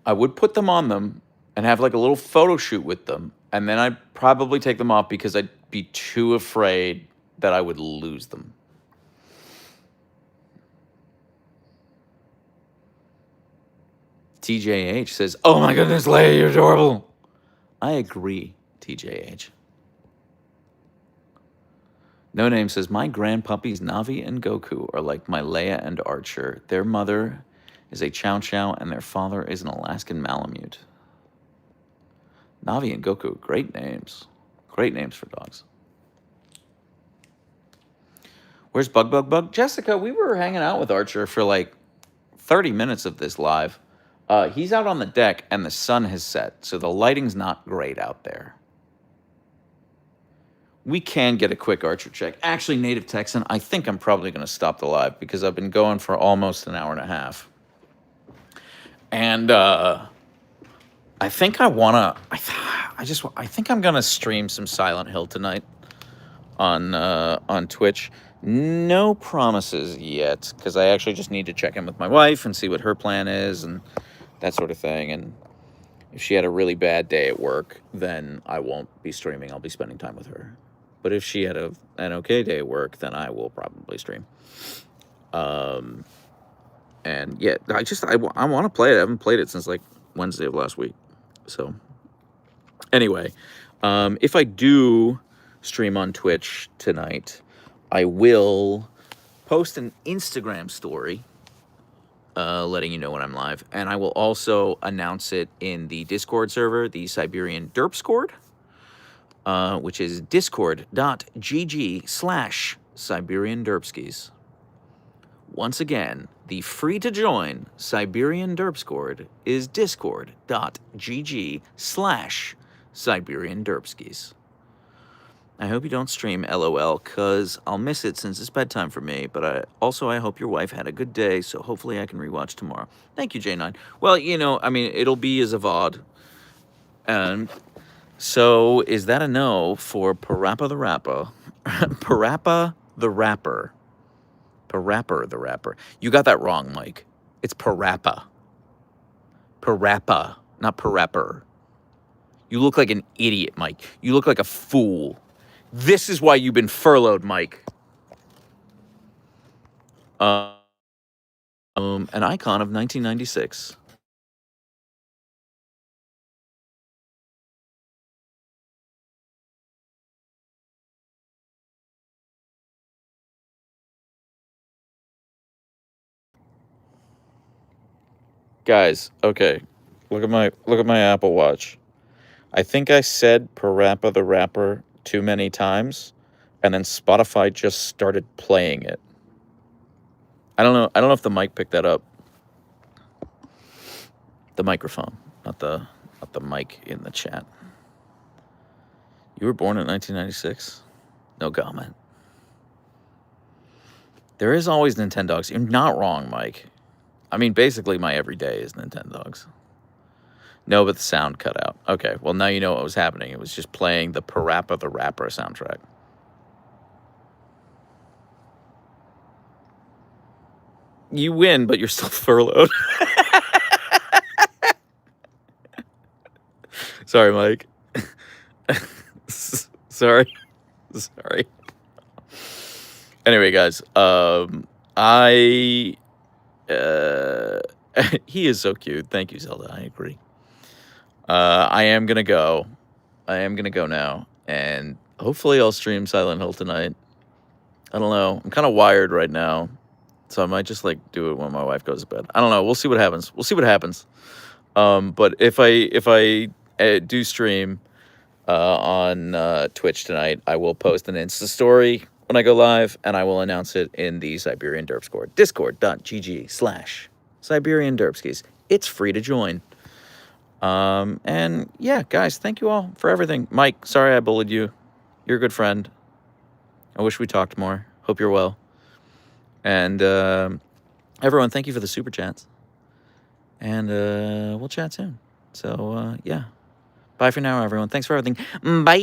I would put them on them and have like a little photo shoot with them. And then I'd probably take them off because I'd be too afraid that I would lose them. TJH says, oh my goodness, Leia, you're adorable. I agree, TJH. No Name says, my grandpuppies Navi and Goku are like my Leia and Archer. Their mother is a Chow Chow and their father is an Alaskan Malamute. Navi and Goku, great names. Great names for dogs. Where's Bug? Jessica, we were hanging out with Archer for like 30 minutes of this live. He's out on the deck and the sun has set, so the lighting's not great out there. We can get a quick Archer check. Actually, Native Texan, I think I'm probably going to stop the live because I've been going for almost an hour and a half. And I think I want to... I think I'm going to stream some Silent Hill tonight on Twitch. No promises yet, because I actually just need to check in with my wife and see what her plan is and that sort of thing. And if she had a really bad day at work, then I won't be streaming. I'll be spending time with her. But if she had an okay day at work, then I will probably stream. And yeah, I want to play it. I haven't played it since like Wednesday of last week. So anyway, if I do stream on Twitch tonight, I will post an Instagram story letting you know when I'm live. And I will also announce it in the Discord server, the Siberian Derpscord, which is discord.gg/Siberian Derpskis. Once again, the free to join Siberian Derpscord is discord.gg/Siberian Derpskis. I hope you don't stream LOL, because I'll miss it since it's bedtime for me, but I hope your wife had a good day, so hopefully I can rewatch tomorrow. Thank you, J9. Well, I mean, it'll be as a VOD. And so, is that a no for Parappa the Rapper? Parappa the Rapper. Parappa the Rapper. You got that wrong, Mike. It's Parappa. Parappa, not Parapper. You look like an idiot, Mike. You look like a fool. This is why you've been furloughed, Mike. An icon of 1996. Guys, okay. Look at my Apple Watch. I think I said Parappa the Rapper too many times, and then Spotify just started playing it. I don't know. I don't know if the mic picked that up. The microphone, not the mic in the chat. You were born in 1996? No comment. There is always Nintendogs. You're not wrong, Mike. I mean, basically my everyday is Nintendogs. No, but the sound cut out. Okay, well, now you know what was happening. It was just playing the Parappa the Rapper soundtrack. You win, but you're still furloughed. Sorry, Mike. Sorry. Anyway, guys, he is so cute. Thank you, Zelda. I agree. I am gonna go. Now, and hopefully I'll stream Silent Hill tonight. I don't know. I'm kind of wired right now, so I might just do it when my wife goes to bed. I don't know. We'll see what happens. But if I do stream on Twitch tonight, I will post an Insta story when I go live, and I will announce it in the Siberian Derpscord. Discord.gg/Siberian Derpskis. It's free to join. And yeah, guys, thank you all for everything. Mike, sorry I bullied you. You're a good friend. I wish we talked more. Hope you're well. And everyone, thank you for the super chats. And we'll chat soon. So yeah. Bye for now, everyone. Thanks for everything. Bye.